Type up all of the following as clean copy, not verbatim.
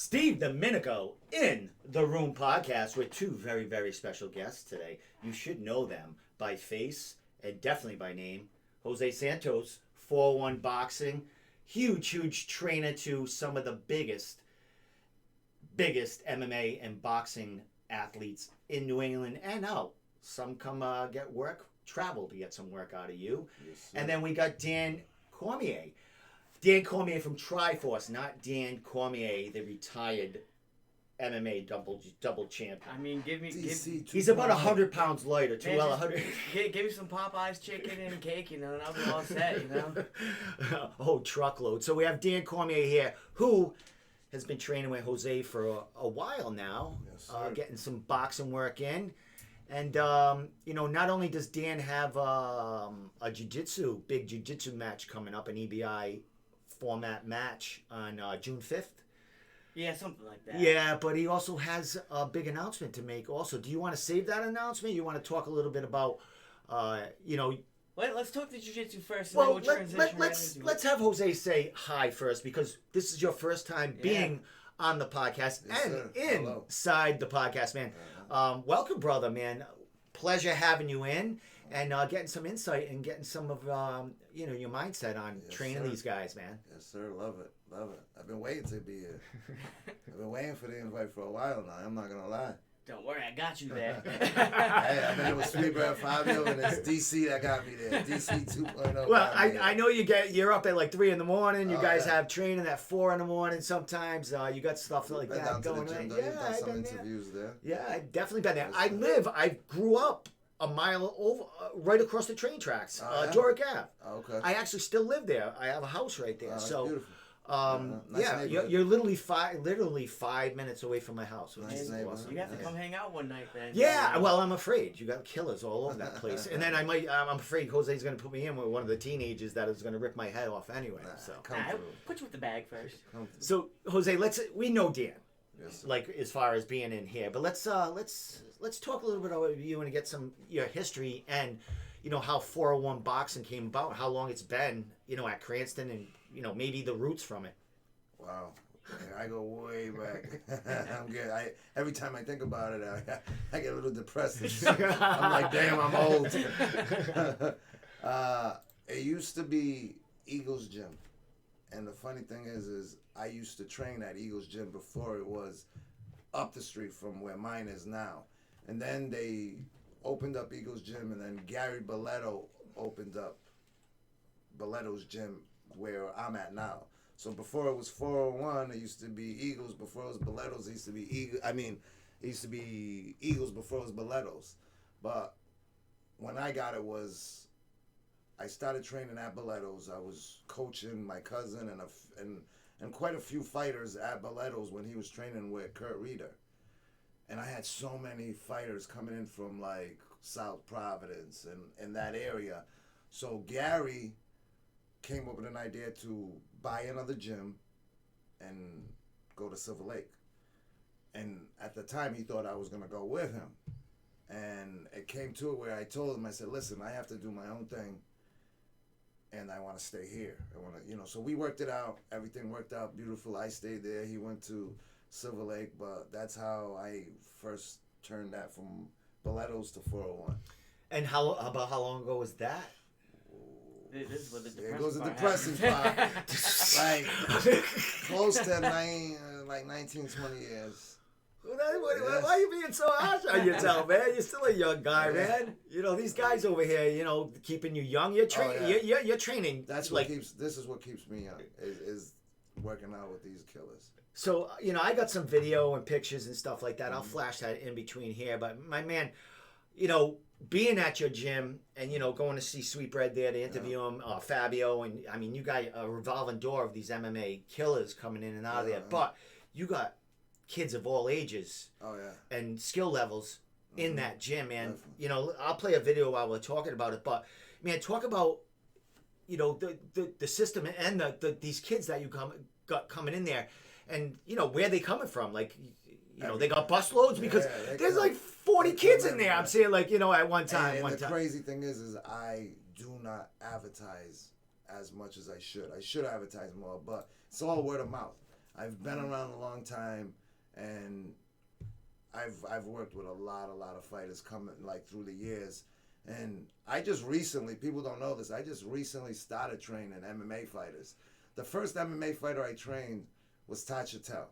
Steve Domenico in the Room podcast with two very, very special guests today. You should know them by face and definitely by name. Jose Santos, 401 Boxing, huge trainer to some of the biggest MMA and boxing athletes in New England and out. Some come get work, travel to get some work out of you. Yes, and then we got Dan Cormier. Dan Cormier from Triforce, not Dan Cormier, the retired MMA double champion. I mean, he's about 100 pounds lighter, too. Man, well, 100. Give me some Popeyes chicken and cake, and I'll be all set, Oh, truckload. So we have Dan Cormier here, who has been training with Jose for a while now, yes, getting some boxing work in. And, not only does Dan have a big jiu-jitsu match coming up, an EBI format match on June 5th. Yeah, something like that. Yeah, but he also has a big announcement to make also. Do you want to save that announcement? You want to talk a little bit about, Let's talk the jiu-jitsu first, and then we'll transition let's have Jose say hi first, because this is your first time being on the podcast inside the podcast, man. Welcome, brother, man. Pleasure having you in and getting some insight and getting some of your mindset on training these guys, man. Yes, sir. Love it. I've been waiting to be here. I've been waiting for the invite for a while now. I'm not gonna lie. Don't worry, I got you there. Hey, I've been with Sweetbread Fabio, and it's DC that got me there. DC 2.0. Well, I know you're up at like 3 in the morning. You guys have training at 4 in the morning. Sometimes you got stuff like that down going to the gym, on. You've done some interviews there. Yeah, I've definitely been there. I grew up a mile over, right across the train tracks, Doric Ave. Oh, okay. I actually still live there. I have a house right there. That's So. Beautiful. Nice you're literally 5 minutes away from my house. Nice awesome. You have to come hang out one night then. Yeah, well, I'm afraid. You got killers all over that place. And then I'm afraid Jose's going to put me in with one of the teenagers that is going to rip my head off anyway. I'll put you with the bag first. So, Jose, we know Dan. Yes, sir. Like, as far as being in here. But let's talk a little bit about you and get your history and, how 401 Boxing came about, how long it's been, at Cranston and, maybe the roots from it. Wow. I go way back. I'm good. Every time I think about it, I get a little depressed. I'm like, damn, I'm old. It used to be Eagles Gym. And the funny thing is I used to train at Eagles Gym before it was up the street from where mine is now. And then they opened up Eagles Gym, and then Gary Belletto opened up Belletto's gym where I'm at now. So before it was 401, it used to be Eagles. Before it was Belletto's, it used to be it used to be Eagles before it was Belletto's. But when I got it I started training at Belletto's. I was coaching my cousin and quite a few fighters at Belletto's when he was training with Kurt Reeder. And I had so many fighters coming in from like South Providence and that area. So Gary came up with an idea to buy another gym and go to Silver Lake. And at the time, he thought I was going to go with him. And it came to it where I told him, I said, listen, I have to do my own thing, and I want to stay here. I want to, so we worked it out. Everything worked out beautiful. I stayed there. He went to Silver Lake, but that's how I first turned that from Belletto's to 401. And about how long ago was that? This is what the There goes the depressing depressing part. Like, close to 19, 20 years. Why are you being so harsh on yourself, man? You're still a young guy, man. These guys over here, keeping you young. You're training. You're training. That's what this is what keeps me young, is working out with these killers. So, I got some video and pictures and stuff like that. I'll flash that in between here. But my man, being at your gym and, going to see Sweetbread there to interview him, Fabio, and I mean, you got a revolving door of these MMA killers coming in and out of there. But you got kids of all ages and skill levels in that gym, man. Definitely. I'll play a video while we're talking about it. But, man, talk about, the system and these kids that you got coming in there. And, where they coming from? Like, they got bus loads because there's like 40 kids in there. I'm saying, like, at one time. And the crazy thing is I do not advertise as much as I should. I should advertise more, but it's all word of mouth. I've been around a long time, and I've worked with a lot of fighters coming like through the years. And I just recently, people don't know this, I just recently started training MMA fighters. The first MMA fighter I trained was Todd Chattel.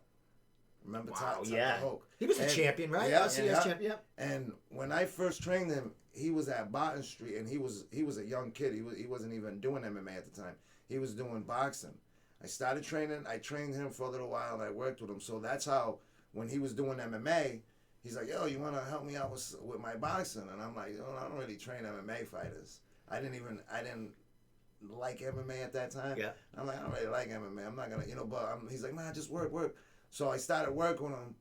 Remember Todd? Yeah. Hulk. He was the champion, right? Yeah, LCS champion. Yep. And when I first trained him, he was at Barton Street, and he was a young kid. He wasn't even doing MMA at the time. He was doing boxing. I started training. I trained him for a little while, and I worked with him. So that's how, when he was doing MMA, he's like, yo, you want to help me out with my boxing? And I'm like, I don't really train MMA fighters. I didn't like MMA at that time. Yeah. I'm like, I don't really like MMA. I'm not going to, but he's like, man, just work. So I started working with him,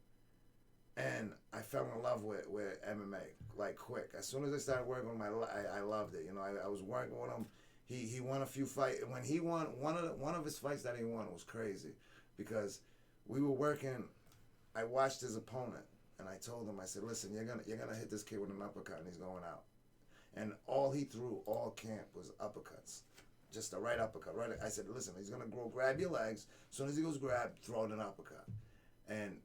and I fell in love with MMA, like quick. As soon as I started working with him, I loved it. I was working with him. He won a few fights. When he won, one of his fights that he won was crazy, because we were working, I watched his opponent, and I told him, I said, listen, you're gonna hit this kid with an uppercut, and he's going out. And all he threw all camp was uppercuts. Just a right uppercut. Right. I said, listen, he's gonna grab your legs. As soon as he goes grab, throw it an uppercut. And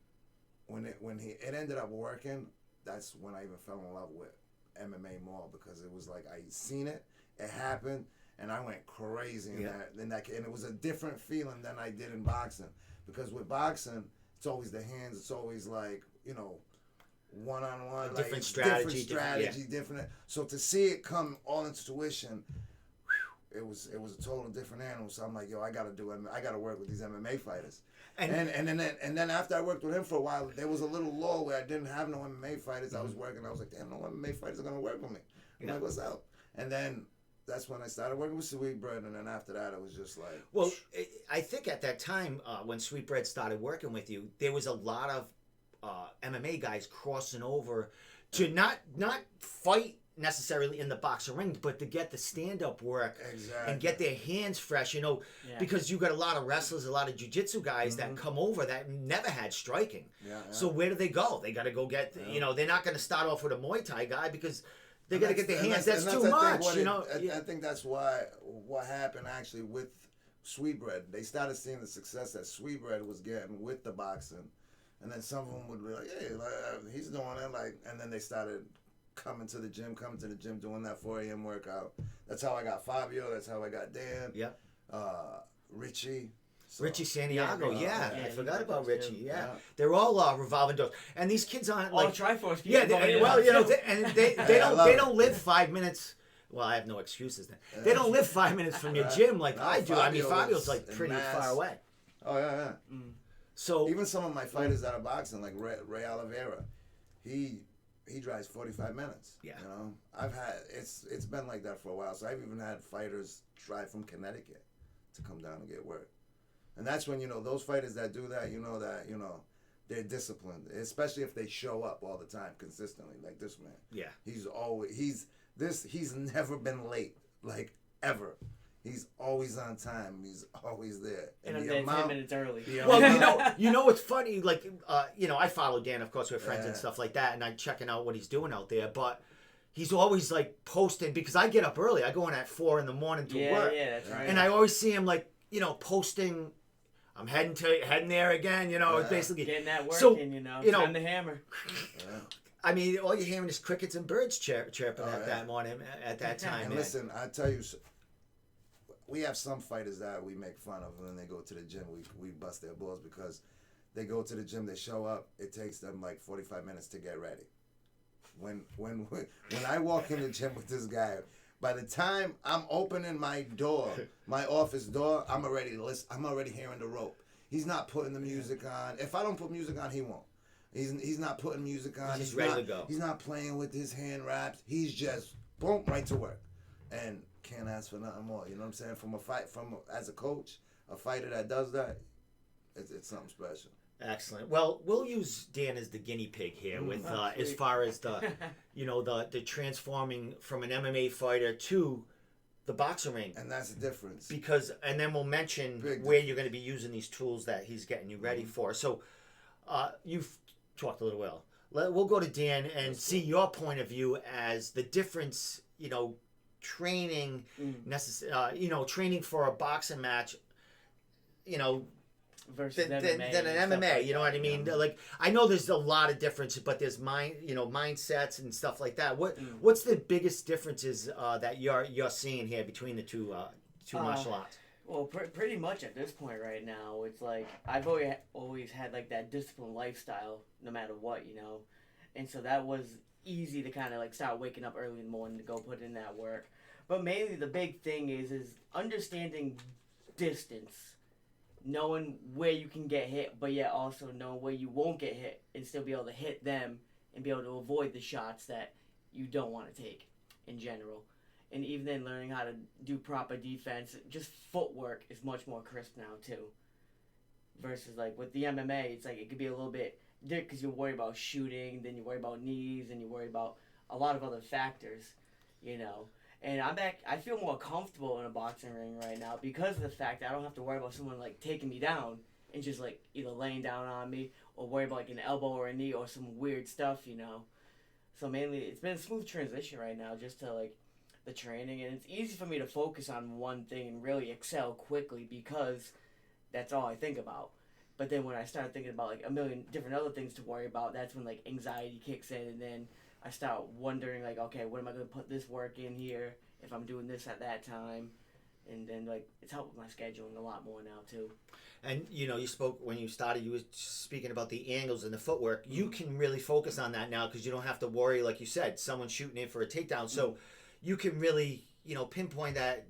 when it ended up working, that's when I even fell in love with MMA more, because it was like I seen it happened, and I went crazy in that. And it was a different feeling than I did in boxing, because with boxing, it's always the hands. It's always like, one-on-one, Different strategy. Different. So to see it come all into fruition, it was a total different animal. So I'm like, yo, I gotta work with these MMA fighters. And then after I worked with him for a while, there was a little lull where I didn't have no MMA fighters. I was working. I was like, damn, no MMA fighters are gonna work with me. I'm like, what's up? And then that's when I started working with Sweetbread. And then after that, it was just like. Well, I think at that time when Sweetbread started working with you, there was a lot of MMA guys crossing over to not fight necessarily in the boxing ring, but to get the stand-up work and get their hands fresh, because you got a lot of wrestlers, a lot of jiu-jitsu guys that come over that never had striking. So where do they go? They got to go get, they're not going to start off with a Muay Thai guy, because they got to get their hands. That's too much, I think that's what happened actually with Sweetbread. They started seeing the success that Sweetbread was getting with the boxing, and then some of them would be like, hey, he's doing it, and then they started coming to the gym, doing that 4 a.m. workout. That's how I got Fabio. That's how I got Dan. Yep. Richie. Richie Santiago, I forgot about Richie. Too. Yeah, they're all revolving doors, and these kids aren't like Triforce. Yeah, they don't live 5 minutes. Well, I have no excuses then. They don't live 5 minutes from your gym like I do. I mean, Fabio's like pretty far away. Oh yeah. So even some of my fighters that are boxing, like Ray Oliveira, he drives 45 minutes. Yeah. I've had it's been like that for a while. So I've even had fighters drive from Connecticut to come down and get work. And that's when those fighters that do that, they're disciplined, especially if they show up all the time consistently, like this man. Yeah. He's never been late, like ever. He's always on time. He's always there. And I'm there 10 minutes early. Well, what's funny, like, I follow Dan, of course, we're friends and stuff like that, and I'm checking out what he's doing out there, but he's always, like, posting, because I get up early. I go in at 4 in the morning to work. Yeah, that's right. And I always see him, like, posting, I'm heading there again, basically. Getting that work time to hammer. I mean, all you're hearing is crickets and birds chirping that morning, at that time. And listen, I tell you, we have some fighters that we make fun of, and then they go to the gym. We bust their balls because they go to the gym, they show up. It takes them like 45 minutes to get ready. When I walk in the gym with this guy, by the time I'm opening my door, my office door, I'm already hearing the rope. He's not putting the music on. If I don't put music on, he won't. He's not putting music on. He's ready to go. He's not playing with his hand wraps. He's just boom, right to work. And can't ask for nothing more. You know what I'm saying? As a coach, a fighter that does that, it's something special. Excellent. Well, we'll use Dan as the guinea pig here with as far as the the transforming from an MMA fighter to the boxing ring. And that's the difference. And then we'll mention where you're going to be using these tools that he's getting you ready for. So you've talked a little while. We'll go to Dan and see your point of view as the difference, training training for a boxing match, versus than MMA an and stuff MMA. like You know that, what I mean? you know? Like I know there's a lot of differences, but there's mindsets and stuff like that. Mm. What's the biggest differences that you're seeing here between the two martial arts? Well, pretty much at this point right now, it's like I've always had like that disciplined lifestyle, no matter what, you know, and so that was easy to kind of like start waking up early in the morning to go put in that work. But mainly the big thing is understanding distance, knowing where you can get hit, but yet also know where you won't get hit and still be able to hit them and be able to avoid the shots that you don't want to take in general. And even then, learning how to do proper defense, just footwork is much more crisp now too. Versus like with the MMA, it's like it could be a little bit different because you worry about shooting, then you worry about knees, and you worry about a lot of other factors, you know. And I feel more comfortable in a boxing ring right now because of the fact that I don't have to worry about someone like taking me down and just like either laying down on me or worry about like an elbow or a knee or some weird stuff, you know. So mainly, it's been a smooth transition right now, just to like the training, and it's easy for me to focus on one thing and really excel quickly because that's all I think about. But then when I start thinking about like a million different other things to worry about, that's when like anxiety kicks in, and then I start wondering like, okay, what am I going to put this work in here if I'm doing this at that time? And then like it's helped with my scheduling a lot more now too. And you spoke when you started. You were speaking about the angles and the footwork. You can really focus on that now because you don't have to worry, like you said, someone shooting in for a takedown. So you can really pinpoint that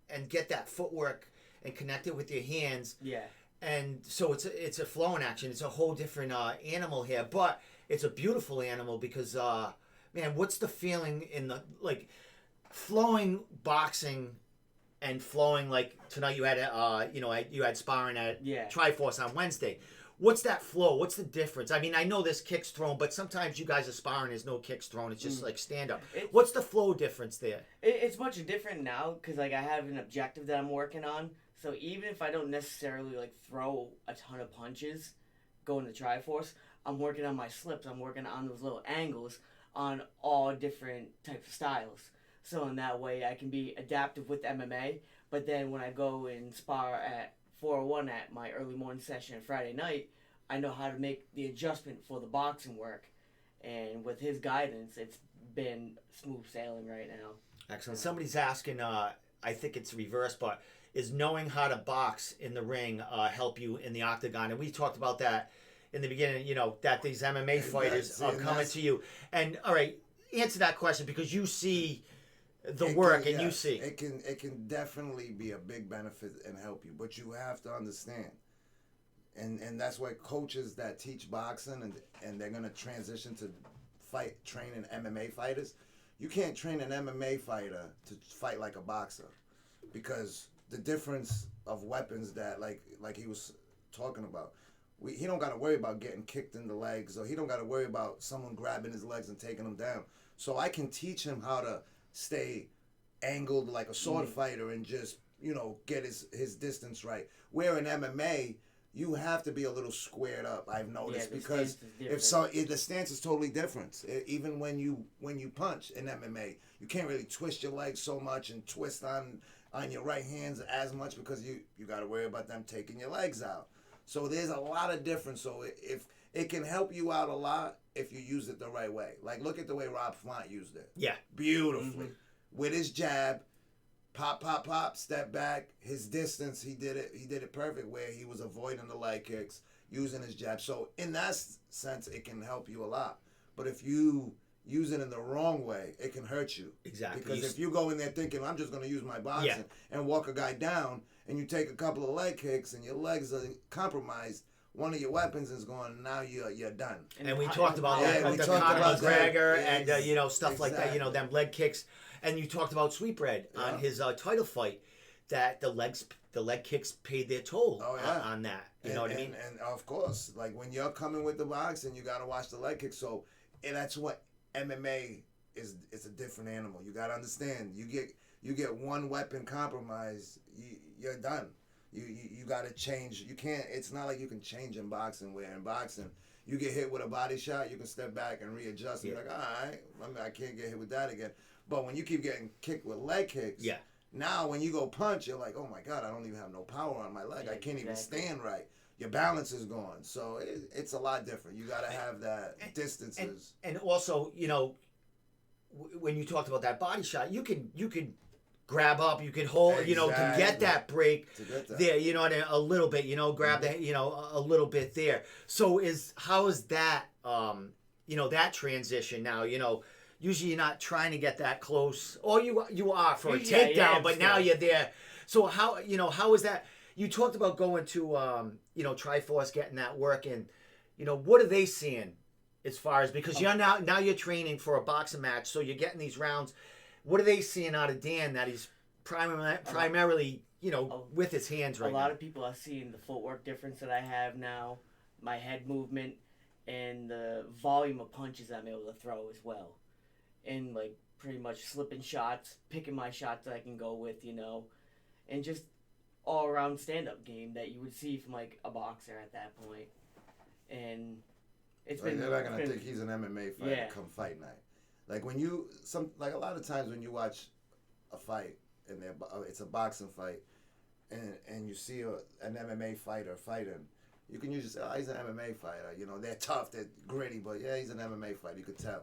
and get that footwork and connect it with your hands. Yeah. And so it's a flowing action. It's a whole different animal here, but it's a beautiful animal because man, what's the feeling in the like flowing boxing and flowing like tonight you had you had sparring at Triforce on Wednesday. What's that flow? What's the difference? I mean, I know there's kicks thrown, but sometimes you guys are sparring, there's no kicks thrown. It's just like stand up. What's the flow difference there? It's much different now because like I have an objective that I'm working on. So even if I don't necessarily like throw a ton of punches going to Triforce, I'm working on my slips. I'm working on those little angles on all different types of styles. So in that way, I can be adaptive with MMA. But then when I go and spar at 401 at my early morning session on Friday night, I know how to make the adjustment for the boxing work. And with his guidance, it's been smooth sailing right now. Excellent. Somebody's asking, I think it's reversed, but is knowing how to box in the ring help you in the octagon? And we talked about that in the beginning, that these MMA fighters are coming to you. And, all right, answer that question because you see the work and you see. It can definitely be a big benefit and help you, but you have to understand. And that's why coaches that teach boxing and they're going to transition to training MMA fighters, you can't train an MMA fighter to fight like a boxer because the difference of weapons that like he was talking about, he don't got to worry about getting kicked in the legs, or he don't got to worry about someone grabbing his legs and taking him down. So I can teach him how to stay angled like a sword fighter and just get his distance right. Where in MMA you have to be a little squared up, I've noticed, because the stance is totally different. Even when you punch in MMA, you can't really twist your legs so much and twist on your right hands as much because you got to worry about them taking your legs out. So there's a lot of difference. So if it can help you out a lot if you use it the right way. Like look at the way Rob Font used it. Yeah. Beautifully. With his jab, pop, pop, pop, step back. His distance, he did it perfect where he was avoiding the leg kicks, using his jab. So in that sense, it can help you a lot. But if you use it in the wrong way, it can hurt you. Exactly. Because if you go in there thinking, I'm just going to use my boxing and walk a guy down, and you take a couple of leg kicks and your legs are compromised, one of your weapons is gone. Now you're done. And we talked about that. we The talked Conor about McGregor that. and stuff like that. Them leg kicks. And you talked about Sweetbread on his title fight. That the leg kicks paid their toll on that. You know what I mean? And of course, like when you're coming with the boxing, you got to watch the leg kicks. So, and that's what MMA is. It's a different animal. You got to understand. You get one weapon compromised, you're done. You got to change. You can't. It's not like you can change in boxing. Where in boxing, you get hit with a body shot, you can step back and readjust. And you're like, all right, I can't get hit with that again. But when you keep getting kicked with leg kicks, now when you go punch, you're like, oh my God, I don't even have no power on my leg. I can't even stand right. your balance is gone. So it's a lot different. You got to have that distances. And also, you know, when you talked about that body shot, you could grab up, you could hold, you know, to get that break there, you know, and a little bit, you know, grab that, you know, a little bit there. So how is that, you know, that transition now, you know, usually you're not trying to get that close, or you are for a takedown, but now you're there. So how is that? You talked about going to, you know, Triforce, getting that work, and, you know, what are they seeing as far as, because you're now you're training for a boxing match, so you're getting these rounds. What are they seeing out of Dan that he's primarily, you know, with his hands right now? A lot of people are seeing the footwork difference that I have now, my head movement, and the volume of punches I'm able to throw as well. And, like, pretty much slipping shots, picking my shots that I can go with, you know, and just all-around stand-up game that you would see from, like, a boxer at that point. And it's been... They're not going to think he's an MMA fighter come fight night. Like when a lot of times when you watch a fight and it's a boxing fight, and you see an MMA fighter fighting, you can usually say, oh, he's an MMA fighter. You know, they're tough, they're gritty, but yeah, he's an MMA fighter. You could tell.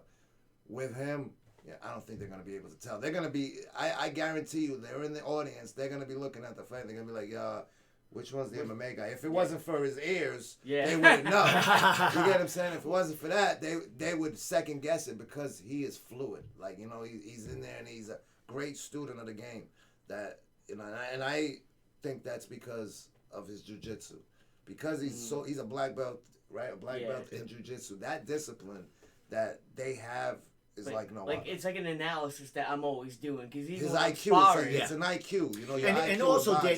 With him, yeah, I don't think they're going to be able to tell. They're going to be, I guarantee you, they're in the audience, they're going to be looking at the fight, they're going to be like, which one's the MMA guy? If it wasn't for his ears, they wouldn't know. You get what I'm saying? If it wasn't for that, they would second guess it, because he is fluid. Like, you know, he's in there and he's a great student of the game. That, you know, and I think that's because of his jiu-jitsu. Because he's a black belt, right? A black belt in jiu-jitsu. That discipline that they have is like no other. It's like an analysis that I'm always doing, because his IQ, it's an IQ, you know. Your IQ and also, Dan,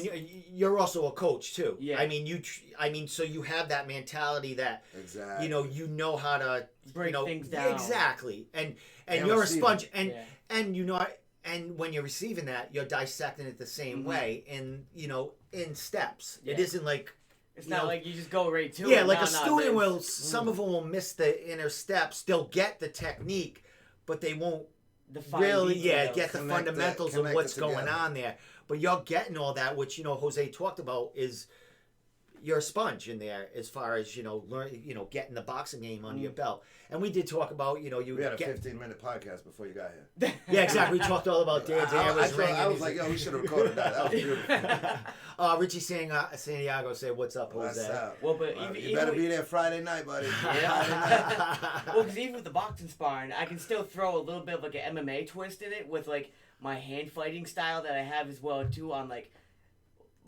you're also a coach too. Yeah. I mean, so you have that mentality that you know how to break things down. Exactly, and you're a sponge, and you know, and when you're receiving that, you're dissecting it the same way, in steps. It isn't like. It's not like you just go right to it. Yeah, like a student will. Some of them will miss the inner steps. They'll get the technique, but they won't really get the fundamentals of what's going on there. But you're getting all that, which, you know, Jose talked about, is you're a sponge in there as far as, you know, getting the boxing game under your belt. And we did talk about, you know, we had a 15-minute podcast before you got here. Yeah, exactly. We talked all about Dan. I was like, yo, we should have recorded that. That was beautiful. Richie Santiago said, "What's up, Jose?" What's up? Well, but you better be there Friday night, buddy. Well, because even with the boxing sparring, I can still throw a little bit of like an MMA twist in it with like my hand fighting style that I have as well too, on like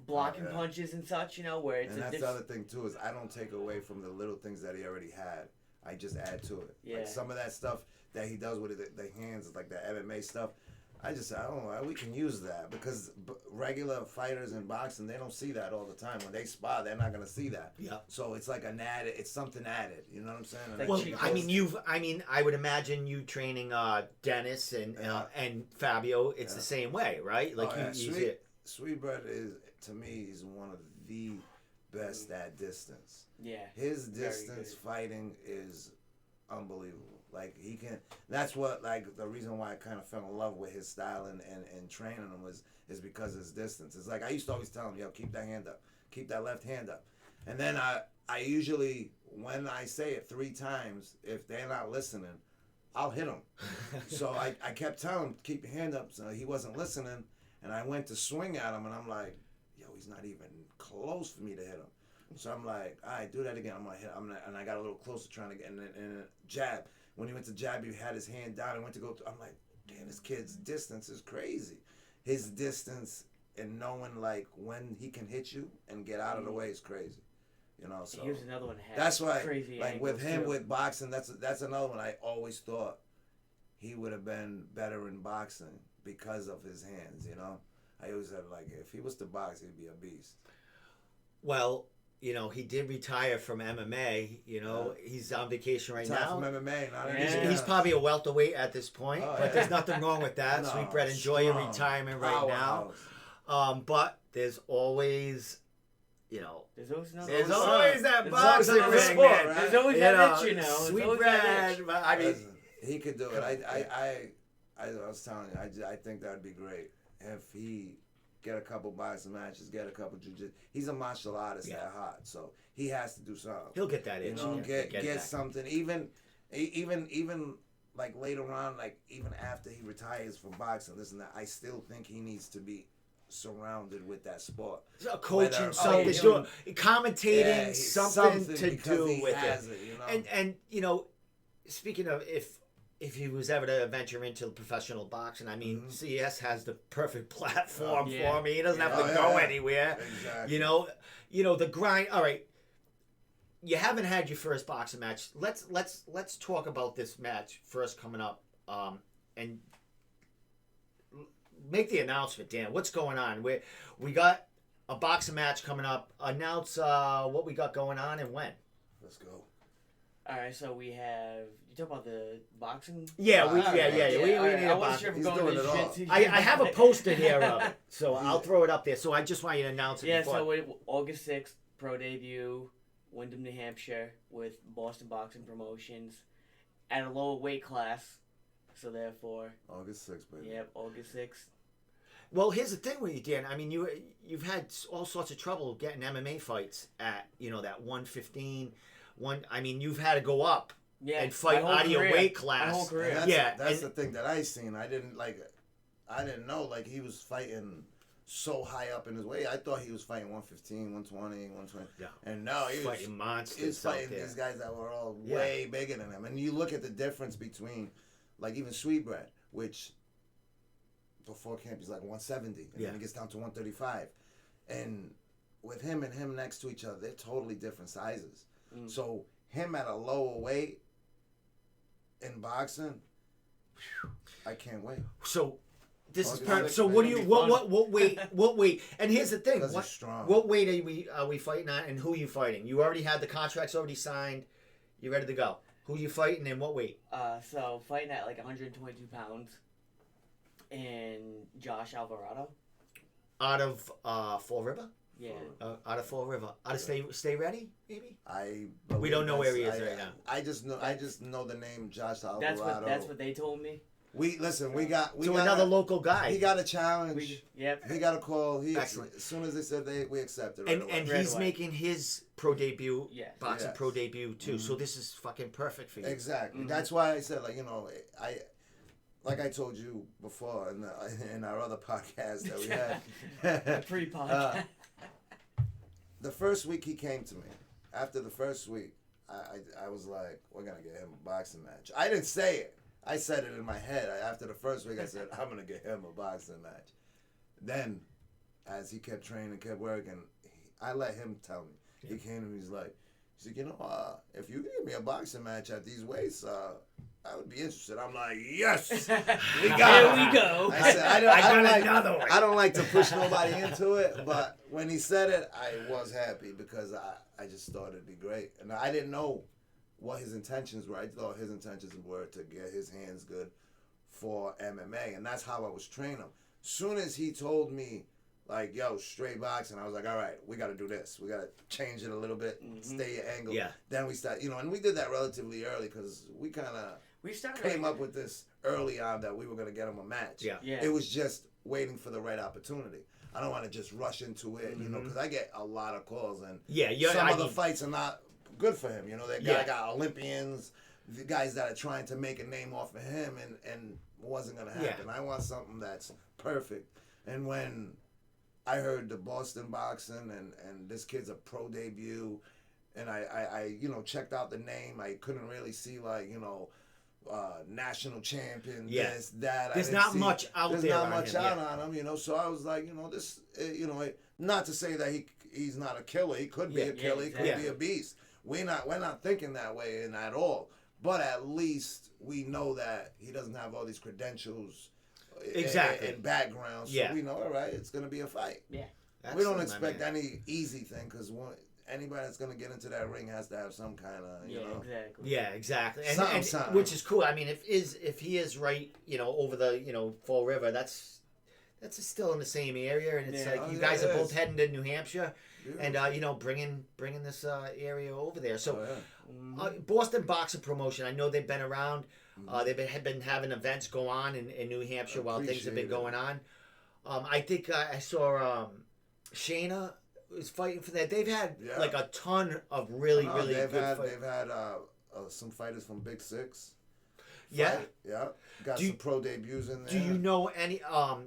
blocking punches and such. You know, where it's. And that's the other thing too, is I don't take away from the little things that he already had. I just add to it. Yeah. Like some of that stuff that he does with the hands, like that MMA stuff. I just say, we can use that, because regular fighters in boxing, they don't see that all the time. When they spar, they're not gonna see that. Yeah. So it's like it's something added. You know what I'm saying? Like well, I would imagine you training Dennis and Fabio. It's the same way, right? Like Sweetbread is, to me, he's one of the best at distance. Yeah. His distance fighting is unbelievable. Like, he can. That's what, like, the reason why I kind of fell in love with his style and training him is because of his distance. It's like I used to always tell him, yo, keep that hand up, keep that left hand up, and then I usually, when I say it 3 times, if they're not listening, I'll hit them. So I kept telling him, keep your hand up. So he wasn't listening, and I went to swing at him, and I'm like, yo, he's not even close for me to hit him. So I'm like, all right, do that again. I'm gonna hit. And I got a little closer trying to get in a jab. When he went to jab, he had his hand down and went to go. I'm like, damn, this kid's distance is crazy. His distance and knowing like when he can hit you and get out of the way is crazy. You know, so here's another one. That's why, crazy like with him too. with boxing, that's another one. I always thought he would have been better in boxing because of his hands. You know, I always said like if he was to box, he'd be a beast. Well, you know, he did retire from MMA. You know, he's on vacation right now. From MMA, not anymore. He's probably a welterweight at this point, but there's nothing wrong with that. Sweetbread, enjoy your retirement right now. But there's always, you know, there's always that boxing ring. There's always that itch, you know. Sweetbread. I mean, he could do it. I was telling you, I think that would be great if he get a couple boxing matches, get a couple jiu-jitsu. He's a martial artist at heart, so he has to do something. He'll get that You itch. know, Yeah, get something. Even like later on, like even after he retires from boxing, this and that, I still think he needs to be surrounded with that sport. Coaching, something, commentating, something to do with it. You know? And you know, speaking of if he was ever to venture into professional boxing, I mean, CS has the perfect platform for him. He doesn't have to go anywhere. Exactly. You know the grind. All right, you haven't had your first boxing match. Let's talk about this match first coming up, and make the announcement, Dan. What's going on? We got a boxing match coming up. Announce what we got going on and when. Let's go. All right, so we have. You talk about the boxing? Yeah, we need I a wasn't sure boxing. if He's we're going doing to it all. jiu-jitsu. I have a poster here of it, so I'll throw it up there. So I just want you to announce it. Yeah, before. so August 6th, pro debut, Wyndham, New Hampshire, with Boston Boxing Promotions, at a lower weight class. So therefore, August 6th, baby. Yep, August 6th. Well, here's the thing with you, Dan. I mean, you've had all sorts of trouble getting MMA fights at that 115. I mean, you've had to go up and fight out of your weight class. My whole career. That's the thing that I seen. I didn't know like he was fighting so high up in his weight. I thought he was fighting 115, 120, 120. Yeah. And no, he was fighting monsters. He was fighting these guys that were all way bigger than him. And you look at the difference between, like even Sweetbread, which before camp he's like 170, and then he gets down to 135. And with him and him next to each other, they're totally different sizes. So him at a lower weight in boxing, I can't wait. So this is August perfect. 6th, So what do baby. you what weight? And here's the thing. Because he's strong. What weight are we fighting at, and who are you fighting? You already had the contracts already signed. You're ready to go. Who are you fighting and what weight? So fighting at like 122 pounds, and Josh Alvarado. Out of Fall River? Yeah. Out of Fall River. Out of Stay Ready, maybe? We don't know where he is right now. I just know the name Josh Alvarado. That's what they told me. We got another local guy. He got a challenge. Yep. He got a call. Excellent. As soon as they said we accepted. And he's making his pro debut, boxing Yes. pro debut too. So this is fucking perfect for you. Exactly. That's why I said like I told you before in our other podcast that we had. Pre-podcast. The first week he came to me. After the first week, I was like, we're gonna get him a boxing match. I didn't say it. I said it in my head. After the first week, I said, I'm going to get him a boxing match. Then, as he kept training, kept working, I let him tell me. He came to me, he's like, if you give me a boxing match at these weights, I would be interested. I'm like, yes, we got it. Here we go. I said, I don't like to push nobody into it, but when he said it, I was happy because I just thought it'd be great. And I didn't know what his intentions were. I thought his intentions were to get his hands good for MMA, and that's how I was training him. Soon as he told me, like, yo, straight boxing, I was like, all right, we got to do this. We got to change it a little bit, stay your angle. Yeah. Then we start, and we did that relatively early because we kind of came up with this early on that we were going to get him a match. Yeah. It was just waiting for the right opportunity. I don't want to just rush into it, because I get a lot of calls, and some of the fights are not good for him. They got Olympians, the guys that are trying to make a name off of him, and wasn't going to happen. I want something that's perfect. And when I heard the Boston boxing and this kid's a pro debut, and I checked out the name, I couldn't really see national champion, this, that. There's not much out there. There's not much out on him, So I was like, this, not to say that he's not a killer. He could be a killer. He could be a beast. We're not thinking that way at all. But at least we know that he doesn't have all these credentials and backgrounds. So we know, all right, it's going to be a fight. Yeah. We don't expect any easy thing because anybody that's going to get into that ring has to have some kind of, Exactly. Yeah, exactly. And which is cool. I mean, if he is right, over the, Fall River, that's still in the same area, and it's you guys are both heading to New Hampshire, and bringing this area over there. So, Boston Boxing Promotion. I know they've been around. They've been having events go on in New Hampshire while things have been going on. I think I saw Shayna was fighting for that. They've had like a ton of really good fights. They've had some fighters from Big Six. Yeah. Yeah. Got some pro debuts in there. Do you know any?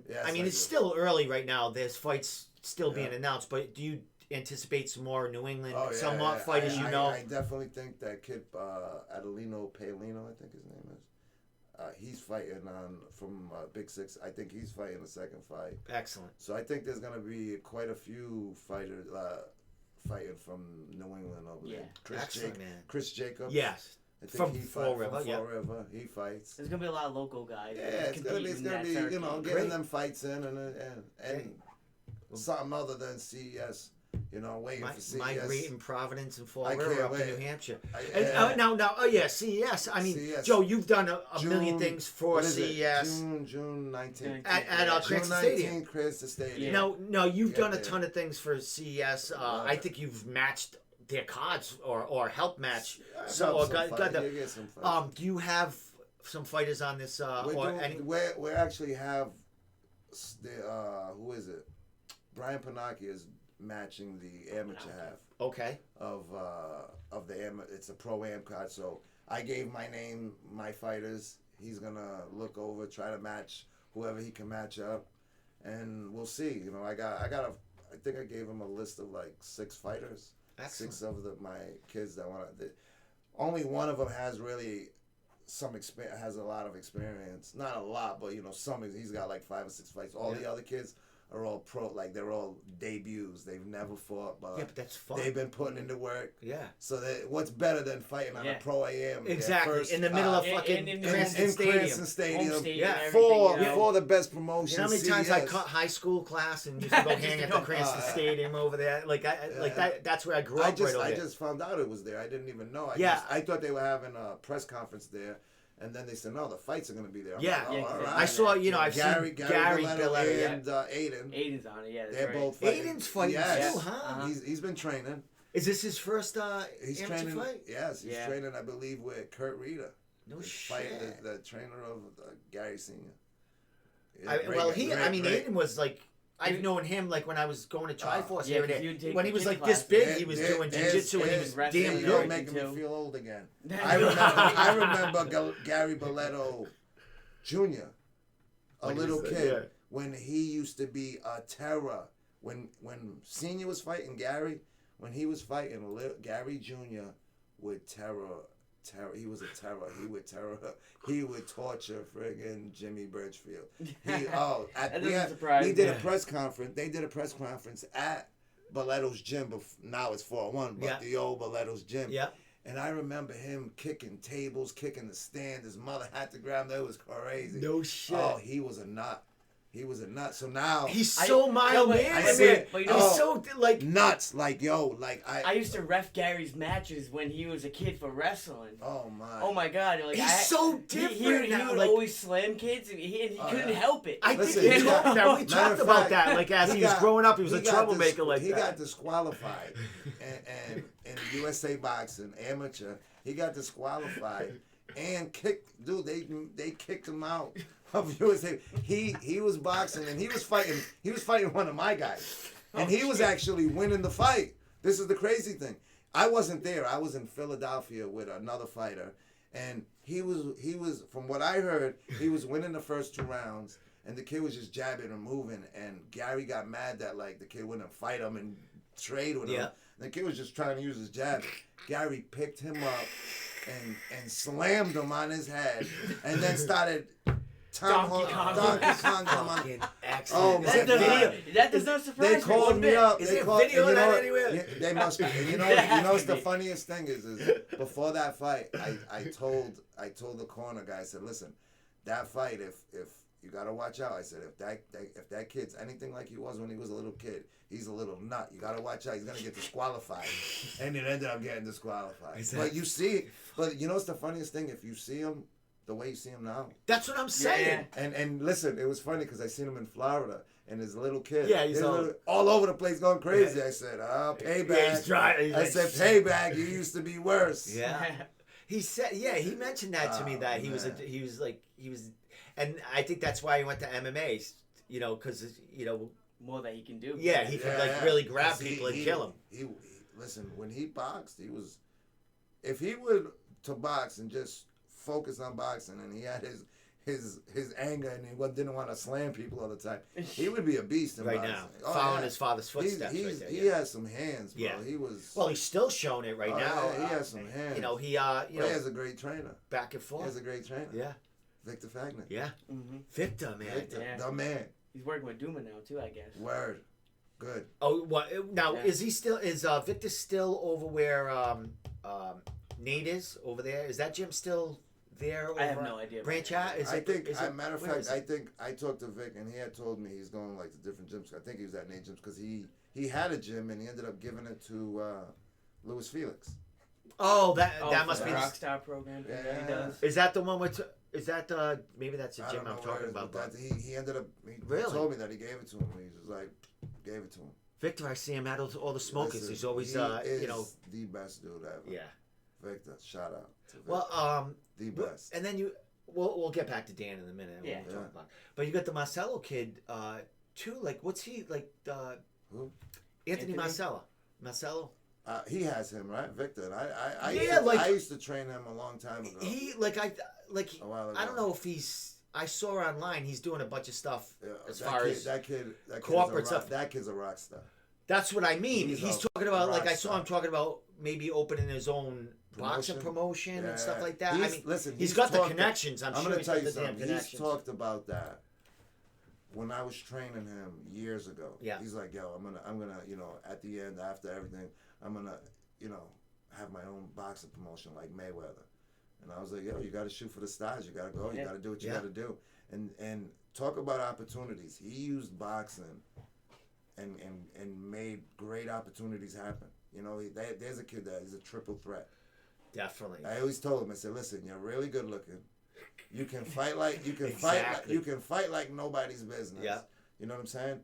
Yes, I mean, it's still early right now. There's fights still being announced, but do you anticipate some more New England fighters? I definitely think that kid Adelino Paolino, I think his name is. He's fighting from Big Six. I think he's fighting the second fight. Excellent. So I think there's going to be quite a few fighters fighting from New England over there. Chris Jacobs. Yes. I think Fall River. He fights. There's gonna be a lot of local guys. Yeah, it's gonna be getting them fights in and something other than CES. Waiting for CES. Migrating Providence and Fall River up to New Hampshire. CES. I mean, CES. Joe, you've done a million things for CES. June 19th. At Cranston Stadium. Cranston Stadium. No, you've done a ton of things for CES. I think you've matched their cards or helped match. Do you have some fighters on this? We actually have who is it? Brian Panacchi is matching the amateur half. Okay. Of the it's a pro-am card, so I gave my fighters. He's gonna look over, try to match whoever he can match up, and we'll see. I think I gave him a list of like 6 fighters. Excellent. 6 of my kids that want to. Only one of them has really some experience. Has a lot of experience. Not a lot, but some. He's got like 5 or 6 fights. All the other kids are all pro, like they're all debuts. They've never fought, but that's fun. They've been putting into work. Yeah. So what's better than fighting on a pro AM? Exactly. In the middle of fucking Cranston Stadium. Yeah. For the best promotion. You know how many times I cut high school class and used to go hang at the Cranston Stadium over there? That's where I grew up. I just found out it was there. I didn't even know. I thought they were having a press conference there. And then they said, no, the fights are going to be there. I saw, I've seen Gary Billetta and Aiden. Aiden's on it, They're both fighting. Aiden's fighting too, huh? He's been training. Is this his first he's amateur training, fight? Yes, he's training, I believe, with Kurt Rita. No shit. The trainer of Gary Sr. Aiden was like... I've known him like when I was going to Triforce here and there. When he was like this big, he was doing jiu-jitsu and he was damn good. You're making me feel old again. I remember Gary Boletto Jr., a little kid, when he used to be a terror. When Senior was fighting Gary, when he was fighting Gary Jr. with terror. He was a terror. He would torture friggin' Jimmy Birchfield. We did a press conference. They did a press conference at Boletto's gym. Now it's 401, but the old Boletto's gym. Yeah. And I remember him kicking tables, kicking the stand. His mother had to grab him. It was crazy. No shit. Oh, he was a nut. So now he's so mild, man. He's so like nuts. Like I used to ref Gary's matches when he was a kid for wrestling. Oh my god! Like he's so different. He would always slam kids, and he couldn't help it. I think we talked about that. Like as he was growing up, he was a troublemaker. He got disqualified, and in USA boxing amateur, he got disqualified and kicked. Dude, they kicked him out. Of USA. He was boxing and he was fighting one of my guys. And he was actually winning the fight. This is the crazy thing. I wasn't there. I was in Philadelphia with another fighter. And he was from what I heard, he was winning the first 2 rounds and the kid was just jabbing and moving and Gary got mad that like the kid wouldn't fight him and trade with him. And the kid was just trying to use his jab. Gary picked him up and slammed him on his head and then started Donkey Kong. Oh, that does not surprise me. They called me up. Is there video of that anywhere? Yeah, they must be. And you know what's the funniest thing is before that fight, I told the corner guy, I said, listen, that fight, if you gotta watch out. I said, if that kid's anything like he was when he was a little kid, he's a little nut. You gotta watch out. He's gonna get disqualified. And it ended up getting disqualified. Exactly. But you see, but you know what's the funniest thing? If you see him the way you see him now. That's what I'm saying. Yeah. And listen, it was funny because I seen him in Florida and his little kid. Yeah, he's all over the place going crazy. I said, payback. Yeah, I said, payback. You used to be worse. Yeah. He said, he mentioned that to me that he was, and I think that's why he went to MMA. you know, because you know, more that he can do. yeah, he could like really grab 'Cause people and kill them. He listen, when he boxed, he was, if he would to box and just focus on boxing, and he had his anger, and he didn't want to slam people all the time, he would be a beast in Right boxing. now, following his father's footsteps. He's, right there, he has some hands, bro. Yeah. He was. Well, he's still showing it right Oh, now. yeah, he has some hands. You know, he he know, has a great trainer. back and He forth. has a great trainer. Yeah, Victor Fagner. yeah. Mm-hmm. Victor, man. Victor, Yeah. the man. He's working with Duma now too, I guess. Word. Good. Oh, what now? Yeah. Is Victor still over where Nate is over there? Is that gym still there? Over I have no idea. Branch out? Is I it? think, Is as a it, matter of where fact, is it? I think I talked to Vic, and he had told me he's going like to different gyms. I think he was at Nate gyms because he had a gym and he ended up giving it to Louis Felix. Oh, that for must the be. Rockstar program. Yeah. He does. Is that the one with? Is that maybe that's the I gym don't know I'm where talking it is, about? but But he ended up. He Really? told me that he gave it to him. He was like, gave it to him. Victor, I see him at all the smokers. Listen, He's always he is you know. the best dude ever. Yeah. Victor, shout out to Victor. Well, the best. and then we'll get back to Dan in a minute. Yeah. We'll talk about. But you got the Marcelo kid too. Like, what's he like? Who? Anthony Anthony? Marcelo. He has him, right, Victor. And I Yeah, I used to train him a long time ago. He a while ago. I don't know if he's. I saw online. He's doing a bunch of stuff as that far kid, as that kid corporate is a rock, stuff. That kid's a rock star. That's what I mean. He's He's a talking about like I rock saw star. him talking about maybe opening his own boxing promotion and stuff like that. I mean, listen, he's got the talked- connections. I'm sure gonna he's tell got you the damn something. connections. He's talked about that when I was training him years ago. Yeah. He's like, yo, I'm gonna, you know, at the end, after everything, I'm gonna, you know, have my own boxing promotion like Mayweather. And I was like, yo, you got to shoot for the stars. You got to go. You Yeah. got to do what you Yeah. got to do. And talk about opportunities. He used boxing and made great opportunities happen. You know, there's a kid that is a triple threat. Definitely. I always told him, I said, listen, you're really good looking. You can fight like Exactly. you can fight like nobody's business. Yeah. You know what I'm saying?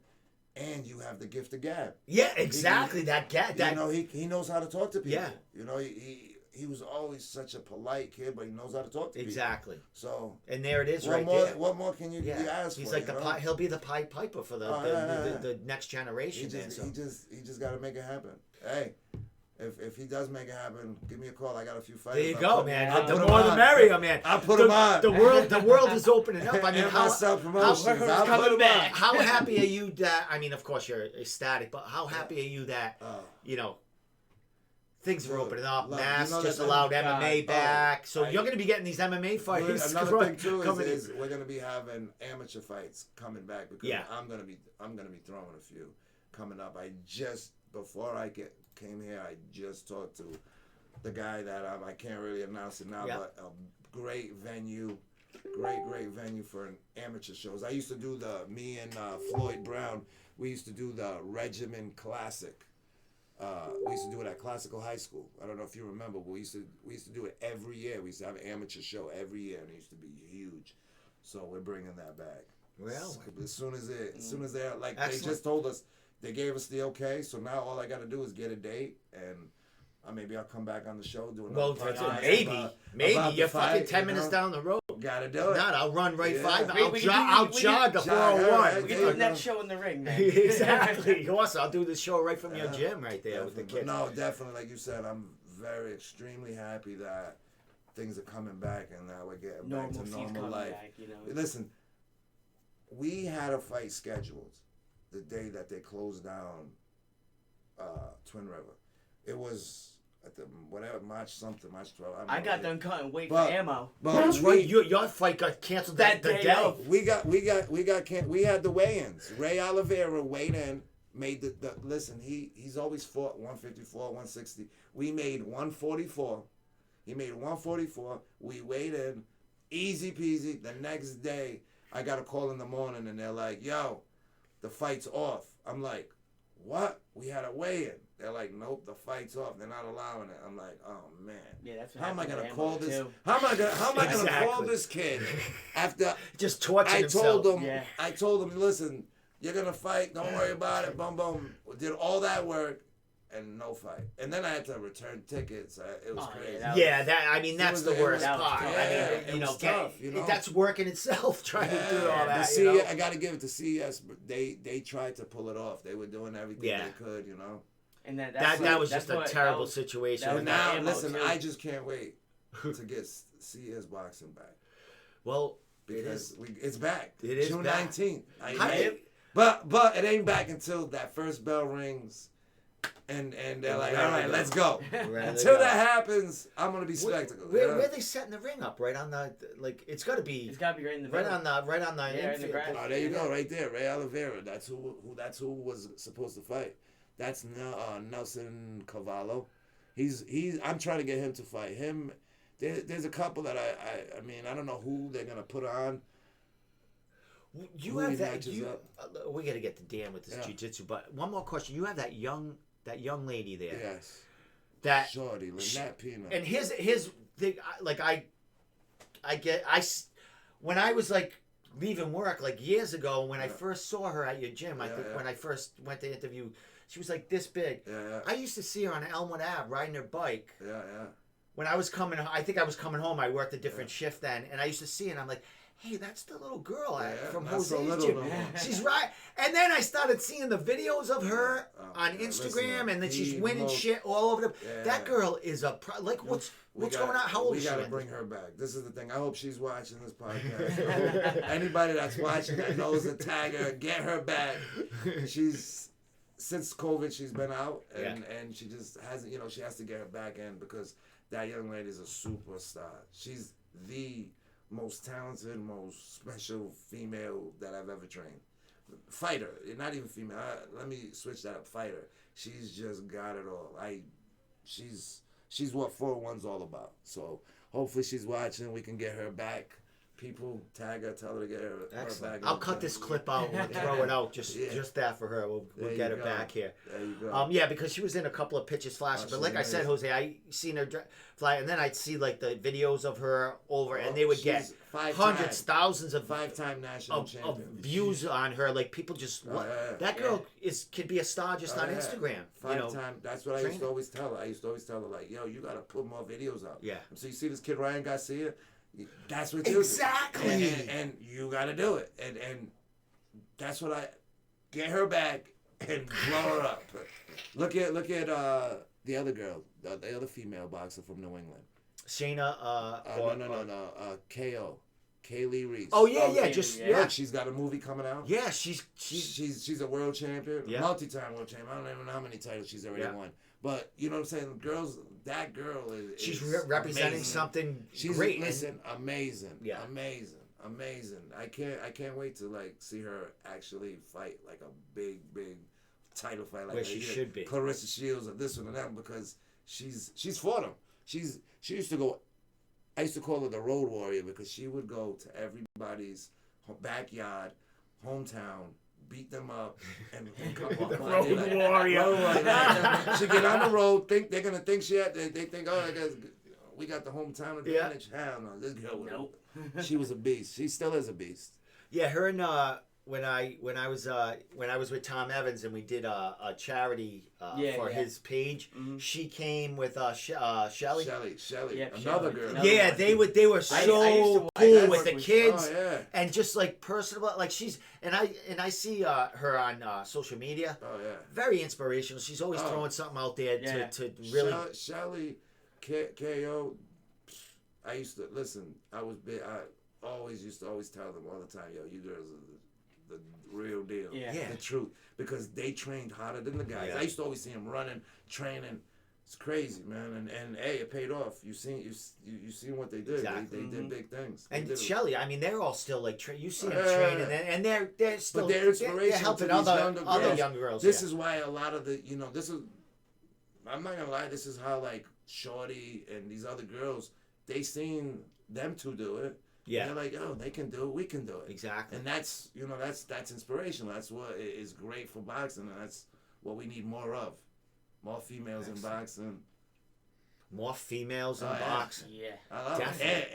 And you have the gift of gab. Yeah, exactly. That You know, he knows how to talk to people. Yeah. You know, he was always such a polite kid, but he knows how to talk to people. exactly. So And there it is, what right more? there. What more can you ask He's for? like you know? he'll be the Pied Piper for the Oh, yeah. the next generation. He just got to make it happen. Hey, if he does make it happen, give me a call. I got a few fighters. There you I'll go, put- man. I'll The put 'em more the on. merrier, man. I'll put 'em on. The world is opening up. I mean, And how myself promotions. I'll put coming 'em back. on. how happy are you that? I mean, of course you're ecstatic, but how happy are you that Oh. you know things are Good. opening up? Love- Masks you know just that- allowed God. MMA back, so I- you're going to be getting these MMA fights. Another thing too coming in. is we're gonna be having amateur fights coming back because Yeah. I'm gonna be throwing a few coming up. Before I came here, I just talked to the guy that I can't really announce it now, Yeah. but a great venue for an amateur shows. I used to do me and Floyd Brown. We used to do the Regimen Classic. We used to do it at Classical High School. I don't know if you remember, but we used to do it every year. We used to have an amateur show every year, and it used to be huge. So we're bringing that back. Well, As soon as they're like Excellent. they just told us, they gave us the okay. So now all I got to do is get a date, and maybe I'll come back on the show doing. well, maybe you're fucking 10 minutes down the road. Gotta do If it. not, I'll run right Yeah. 5. We I'll can jog the jog, 401. yeah, We yeah. can do the next show in the ring, man. Exactly. Also, I'll do the show right from your Yeah. gym right there with the Definitely. kids. No, definitely. Like you said, I'm extremely happy that things are coming back and that we're getting back to Normalcy's normal coming life. back, you know. Listen, we had a fight scheduled the day that they closed down Twin River. It was at the March 12th. I got done cutting weight But- for ammo. But That's we, right. Your fight got canceled that That day day. of. We had the weigh-ins. Ray Oliveira weighed in, made the listen, he's always fought 154, 160. We made 144. He made 144. We weighed in, easy peasy. The next day, I got a call in the morning and they're like, yo, the fight's off. I'm like, what? We had a weigh-in. They're like, nope, the fight's off. They're not allowing it. I'm like, oh man. Yeah, that's what How am I happened gonna to call ammo, this? too. How am I gonna call Exactly. this kid after Just torturing I himself. told him, Yeah. listen, you're gonna fight. Don't worry about it. Boom, boom. Did all that work, and no fight. And then I had to return tickets. It was Oh, crazy. yeah, That's the worst that was part. tough. I mean, Yeah, it was tough, you know? that's work in itself trying to do all that. I got to give it to CES. They tried to pull it off. They were doing everything they could, you know. And then that was just a terrible situation. that But was now, ammo, listen, too. I just can't wait to get CES boxing back. Well, Because it's back. It is June back. 19th. How- But it ain't back until that first bell rings, and they're like, all right, let's go. Until that happens, I'm gonna be spectacle. Where they setting the ring up? Right on the It's got to be. It's got to be right in the right middle. on the Yeah, in the infield. grass. Oh, there you go, right there, Ray Oliveira. That's who was supposed to fight. That's Nelson Cavallo. I'm trying to get him to fight him. There's a couple that I mean, I don't know who they're gonna put on. You Who have he that. matches up. We got to get to Dan with this jiu-jitsu, but one more question. You have that young lady there. Yes. That Shorty, Lynette Pina. and his thing, like when I was like leaving work like years ago when I first saw her at your gym, I think when I first went to interview, she was like this big. Yeah. I used to see her on Elmwood Ave riding her bike. Yeah. When I was coming, I think I was coming home. I worked a different shift then, and I used to see her, and I'm like, hey, that's the little girl from not so Jose's little gym. no more. She's right. And then I started seeing the videos of her on Instagram, and then she's winning shit all over the. Yeah. That girl is what's going on? How old is she? We gotta bring her back. This is the thing. I hope she's watching this podcast. Anybody that's watching that knows to tag her, get her back. Since COVID, she's been out, and she just hasn't. She has to get her back in because that young lady is a superstar. She's the most talented, most special female that I've ever trained. Fighter, not even female. Let me switch that up. Fighter. She's just got it all. She's what 4-1's all about. So hopefully she's watching. We can get her back. People tag her, tell her to get her back. I'll cut this clip out and throw it out. Just that for her. We'll get her back here. There you go. Yeah, because she was in a couple of pitches flashing. But like I said, Jose, I seen her fly, and then I'd see like the videos of her over, and they would get hundreds, thousands of 5-time national champion of views on her. Like people just that girl could be a star just on Instagram. 5-time. That's what I used to always tell her. I used to always tell her like, yo, you gotta put more videos out. Yeah. So you see this kid Ryan Garcia. That's what you exactly, do. And you got to do it, and that's what I get her back and blow her up. Look at the other girl, the other female boxer from New England. Shayna. No. KO. Kaylee Reese. Oh yeah. Look, she's got a movie coming out. Yeah, she's a world champion, multi-time world champion. I don't even know how many titles she's already won. But you know what I'm saying? That girl is. She's representing amazing. something She's great. Amazing. Yeah. Amazing. I can't wait to like see her actually fight like a big title fight like where she should be. Clarissa Shields or this one and that because she's fought them. She used to go. I used to call her the Road Warrior because she would go to everybody's backyard, hometown, beat them up, and come on. Road Warrior. She get on the road. They're gonna think they think we got the hometown advantage. Hell no, this girl. Nope. She was a beast. She still is a beast. Yeah, her and when I was with Tom Evans and we did a charity for his page, she came with Shelly. Shelly, Yeah, another Shelly. girl. Yeah, they were so cool with the kids and just like personable. Like she's and I see her on social media. Oh yeah, very inspirational. She's always throwing something out there to really. Shelly, KO. I used to listen. I was big. I used to tell them all the time, yo, you girls are the real deal. Yeah. The truth. Because they trained harder than the guys. Yeah. I used to always see them running, training. It's crazy, man. And hey, it paid off. You seen what they did. Exactly. They did big things. And Shelly, I mean, they're all still like you see them training, and they're still. But they're inspirational they're helping to these other young girls. This is why a lot of the this is. I'm not gonna lie. This is how like Shorty and these other girls. They seen them two do it. Yeah. And they're like, oh, they can do it. We can do it. Exactly. And that's inspirational. That's what is great for boxing, and that's what we need more of. More females in boxing. More females in boxing. Yeah. I love Definitely. it.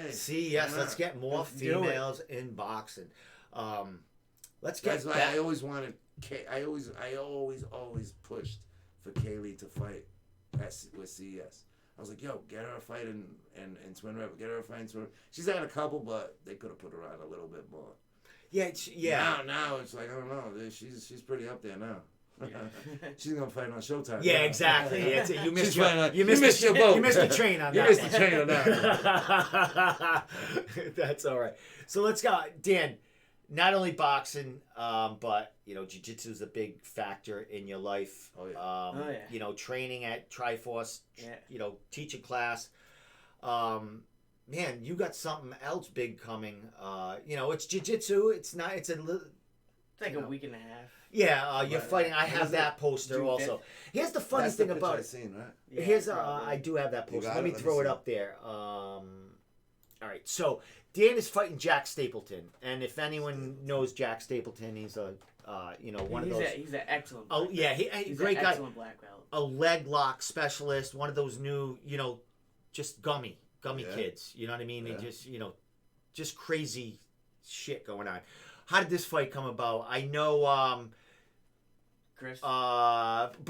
Hey. See, yes, let's get more females in boxing. Let's get. That's why I always wanted. I always pushed for Kaylee to fight with CES. I was like, yo, get her a fight in Twin River. Get her a fight in Twin River. She's had a couple, but they could have put her on a little bit more. Yeah, Now it's like, I don't know. She's pretty up there now. She's gonna fight on Showtime. Yeah, now. exactly. That's it. You missed your boat. You missed the train on that. You missed the train on that. That's all right. So let's go, Dan. Not only boxing, but jiu-jitsu is a big factor in your life. Oh yeah. Training at Triforce. Yeah. Teaching class. Man, you got something else big coming. It's jiu-jitsu. It's like a week and a half. Yeah, you're fighting. I have that poster June also. Here's the funny thing about it. Seen, right? Yeah, I do have that poster. Let me throw it up there. All right, so Dan is fighting Jack Stapleton, and if anyone knows Jack Stapleton, he's a one of those. He's an excellent. Oh yeah, he's great an guy. Excellent black belt. A leg lock specialist, one of those new, just gummy kids. You know what I mean? Yeah. They just crazy shit going on. How did this fight come about? I know, Chris. but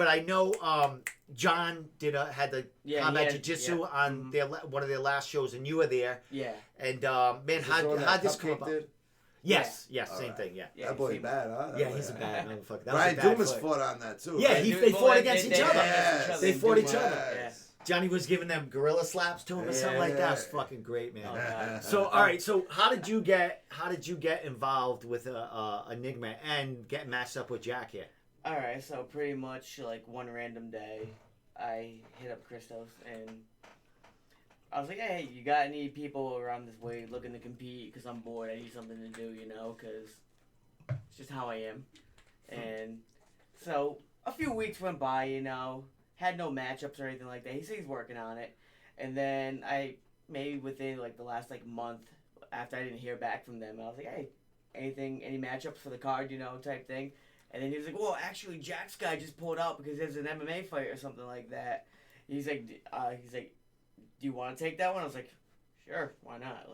I know John had the combat jiu-jitsu on one of their last shows, and you were there. Yeah. And man, how'd this come about? Yes, same right. thing. Yeah. That boy bad, huh? Yeah, he's a bad motherfucker. That Brian was a bad Dumas fight. fought on that too. Yeah, right? they fought against each other. Yes. They fought each other. Yeah. Johnny was giving them gorilla slaps to him or something like that. It was fucking great, man. Oh, God. So, all right. So, how did you get involved with Enigma and get matched up with Jack here? All right, so pretty much like one random day, I hit up Christos and I was like, "Hey, you got any people around this way looking to compete? Because I'm bored. I need something to do, because it's just how I am." And so a few weeks went by, had no matchups or anything like that. He said he's working on it, and then maybe within like the last month after I didn't hear back from them, I was like, "Hey, any matchups for the card, type thing." And then he was like, "Well, actually, Jack's guy just pulled out because there's an MMA fight or something like that." He's like, "Do you want to take that one?" I was like, "Sure, why not?"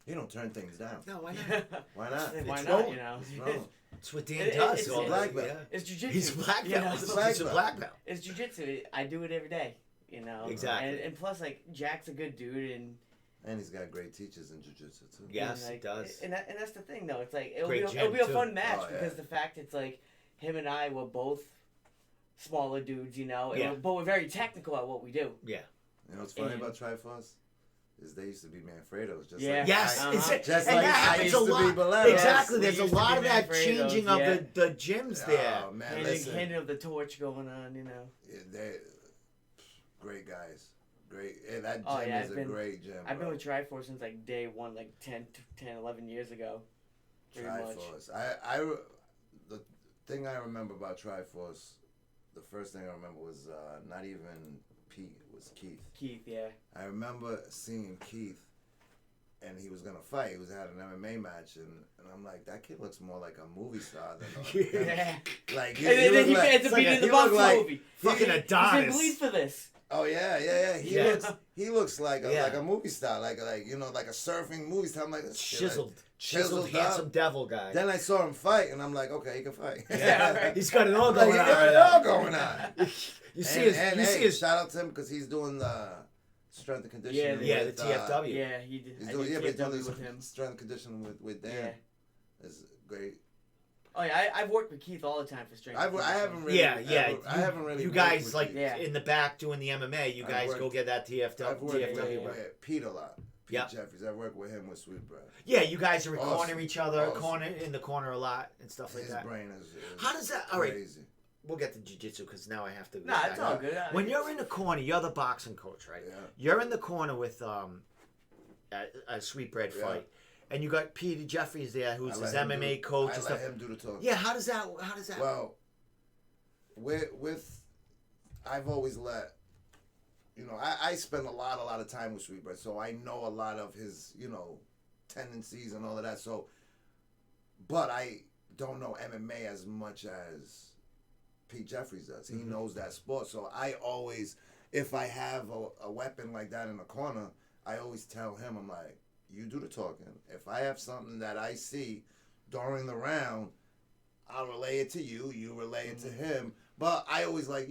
He don't turn things down. No, why not? Why not? Why It's not? rolling. It's wrong. That's what Dan does. it's all black that, belt. It's jujitsu. He's a black you know? belt. He's a black belt. It's jujitsu. I do it every day. Exactly. And plus, Jack's a good dude, And he's got great teachers in jiu-jitsu too. Yes, and, he does. And that's the thing, though. It's it'll Great be a gym, fun match Oh, yeah. because the fact it's him and I were both smaller dudes, Yeah. but we're very technical at what we do. Yeah. You know what's funny about Triforce? Is they used to be Manfredo's just Yeah. like Yes, Uh-huh. it's just and like that I happens used a to lot. be Bolero. Exactly, Yes, there's a we used to lot be of that Manfredo's, changing of yeah. the gyms there. Oh man, Handing listen, of the torch going on, Yeah, they're great guys. Great. Yeah, that gym Oh, yeah, is a great gym. I've been bro. with Triforce since day one, 10, 11 years ago. Pretty much. Triforce. The thing I remember about Triforce, the first thing I remember was not even Pete, it was Keith. Keith, yeah. I remember seeing Keith, and he was gonna fight. He was had an MMA match, and I'm like, that kid looks more like a movie star than Yeah. like And then he ends up being in the Buff movie. fucking He Adonis. said, bleed for this. Oh yeah. He looks like Yeah. a movie star, like a surfing movie star. I'm like, this shit, Chiseled, up. handsome devil guy. Then I saw him fight, and I'm like, okay, he can fight. Yeah, right. He's got it all Like, going he on. got right it now. all going on. You see his. Shout out to him because he's doing the strength and conditioning. Yeah, with, the TFW. Yeah, he did. He's I doing, did but he's doing TFW this with him. strength and conditioning with Dan. Yeah. It's great. Oh yeah, I've worked with Keith all the time for strength. I haven't really. Yeah. I haven't really. You worked guys with like Keith. Yeah. in the back doing the MMA. You I've guys worked- go get that I've worked TFW. with Pete a lot. Pete Yep. Jeffries. I work with him with Sweetbread. Yeah, you guys are Awesome. corner each other, Awesome. corner in the corner a lot and stuff like His that. brain is How does that? All right, crazy. we'll get to jiu-jitsu because now I have to. Go Nah, back it's all up. good. When you're in the corner, you're the boxing coach, right? Yeah. You're in the corner with a Sweetbread Yeah. fight, and you got Peter Jeffries there, who's I his let him MMA do- coach I and let stuff. him do the talking. Yeah, how does that? Well, with I've always let I spend a lot of time with Sweetbread, so I know a lot of his tendencies and all of that. So, but I don't know MMA as much as Pete Jeffries does. He knows that sport, so I always, if I have a weapon like that in the corner, I always tell him, I'm like, you do the talking. If I have something that I see during the round I'll relay it to you. You relay it to him. But I always I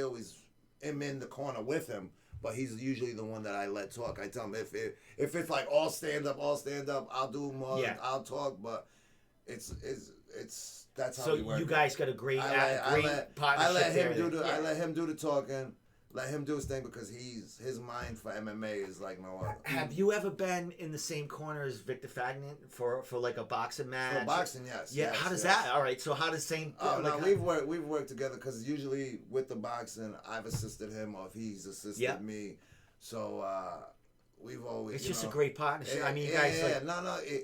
always am in the corner with him. But he's usually the one that I let talk. I tell him if it's like all stand up, I'll do more. Yeah. I'll talk. But it's that's how So we work. you guys got a great, I partnership let him there. do the I let him do the talking. Let him do his thing because his mind for MMA is like no other. Have you ever been in the same corner as Victor Fagnan for like a boxing match? For boxing, yes. Yeah. yes, How does yes. that? All right. So how does same? Oh like, no, we've worked together because usually with the boxing, I've assisted him or if he's assisted me. So we've always. It's just a great partnership. I mean, you guys.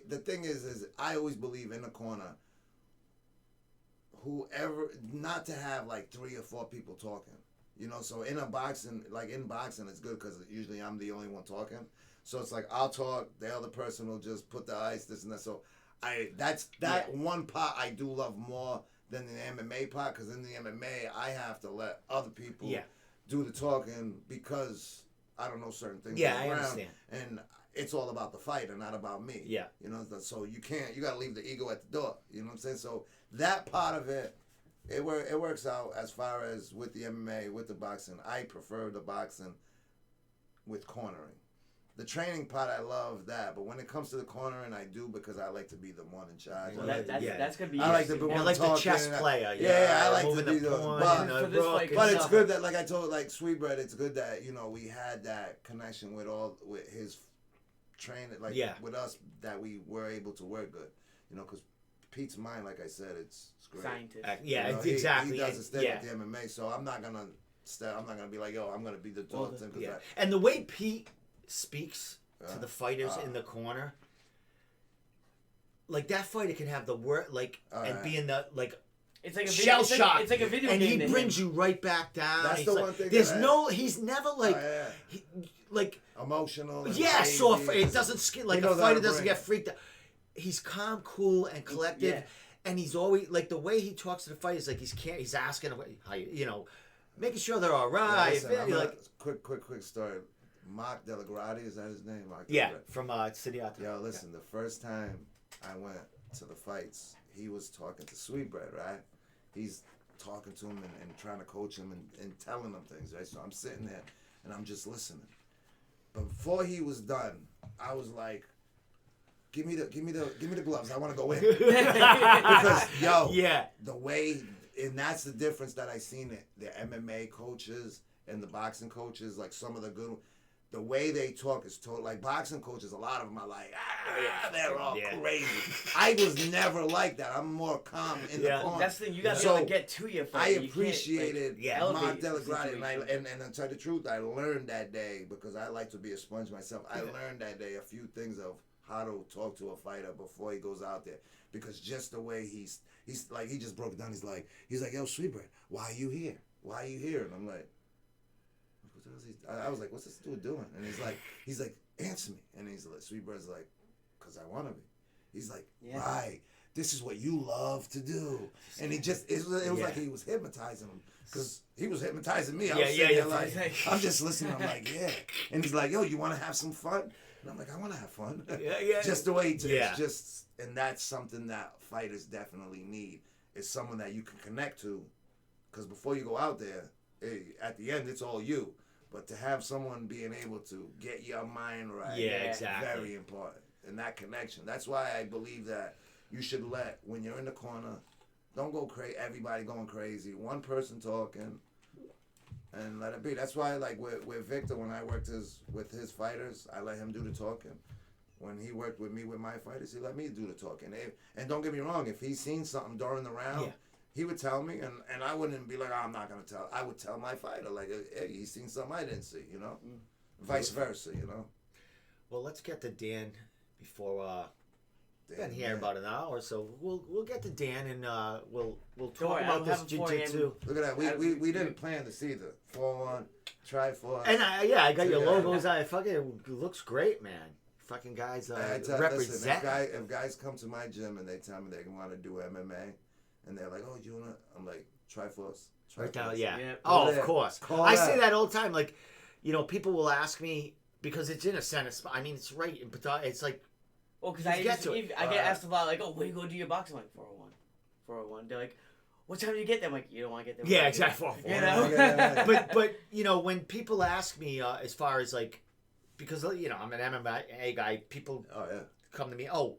The thing is I always believe in the corner. Whoever, not to have like 3 or 4 people talking. So in boxing, it's good because usually I'm the only one talking. So it's like I'll talk, the other person will just put the ice, this and that. So one part I do love more than the MMA part because in the MMA I have to let other people do the talking because I don't know certain things. Yeah, I understand. And it's all about the fight and not about me. Yeah. So you got to leave the ego at the door. You know what I'm saying? So that part of it. It works out as far as with the MMA, with the boxing. I prefer the boxing with cornering. The training part, I love that. But when it comes to the cornering, I do because I like to be the one in charge. Well, that's going to be I like to be one like the talking. chess player. I like moving to be the the pawn but, and the for this rook fight, and but it's stuff. good that, like I told, Sweetbread, it's good that, we had that connection with his training, with us, that we were able to work good. Because Pete's mind, like I said, it's great. Scientist. Exactly. He does his thing with the MMA, so I'm not gonna be like, yo, I'm gonna be the dog. And the way Pete speaks to the fighters in the corner, like that fighter can have the word and be in the It's like a shell shock. It's like a video and game. he brings you right back down. That's the one thing. He's never like emotional. So it doesn't scare a fighter doesn't get freaked out. He's calm, cool, and collective, and he's always the way he talks to the fighters. He's asking them how making sure they're all right. Quick story. Mark Delagrati, is that his name? Mark from City Out. Yo, listen, the first time I went to the fights, he was talking to Sweetbread, right? He's talking to him and trying to coach him and telling him things, right? So I'm sitting there and I'm just listening. But before he was done, I was like, Give me the gloves. I want to go in. Because the way, and that's the difference that I seen the MMA coaches and the boxing coaches, like some of the good, the way they talk is total. Like boxing coaches, a lot of them are like, they're all crazy. I was never like that. I'm more calm in the corner. That's the thing. You got to be able to get to your fight. I appreciated Mark Delagrati, and to tell you the truth, I learned that day because I like to be a sponge myself. I learned that day a few things of how to talk to a fighter before he goes out there, because just the way he's like, he just broke it down. He's like, yo, Sweetbread, why are you here? And I'm like, what the hell is he? I was like, what's this dude doing? And he's like, answer me. And he's like, Sweetbread's like, because I want to be. He's like, right, this is what you love to do. And he just, it was like he was hypnotizing him, because he was hypnotizing me. I was sitting there like, I'm just listening. I'm like, and he's like, yo, you want to have some fun? And I'm like, I want to have fun. Just the way it's just, and that's something that fighters definitely need, is someone that you can connect to, because before you go out there, at the end, it's all you. But to have someone being able to get your mind right, exactly, very important. And that connection. That's why I believe that you should let, when you're in the corner, don't go crazy. Everybody going crazy. One person talking. And let it be. That's why, like with Victor, when I worked with his fighters, I let him do the talking. When he worked with me with my fighters, he let me do the talking. And don't get me wrong, if he's seen something during the round, he would tell me, and I wouldn't be like, I'm not gonna tell. I would tell my fighter, like, hey, he's seen something I didn't see, vice versa, Well, let's get to Dan before. We've been here about an hour, so we'll get to Dan and we'll talk about this jiu-jitsu. Look at that. We didn't plan this either. 4-1, try 4. And I got your logos. I fucking looks great, man. Fucking guys represent. Listen, if guys come to my gym and they tell me they want to do MMA, and they're like, oh, you wanna? I'm like, try force. Right down, Oh, of course. I say that all the time. Like, people will ask me, because it's in a center spot. I mean, it's right in. It's like. Well, because I get asked a lot, like, oh, where you go do your boxing? I'm like, 401. 401. They're like, what time do you get there? I'm like, you don't want to get there. Yeah, exactly. You know? But you know, when people ask me as far as like, because you know I'm an MMA guy, people come to me, oh,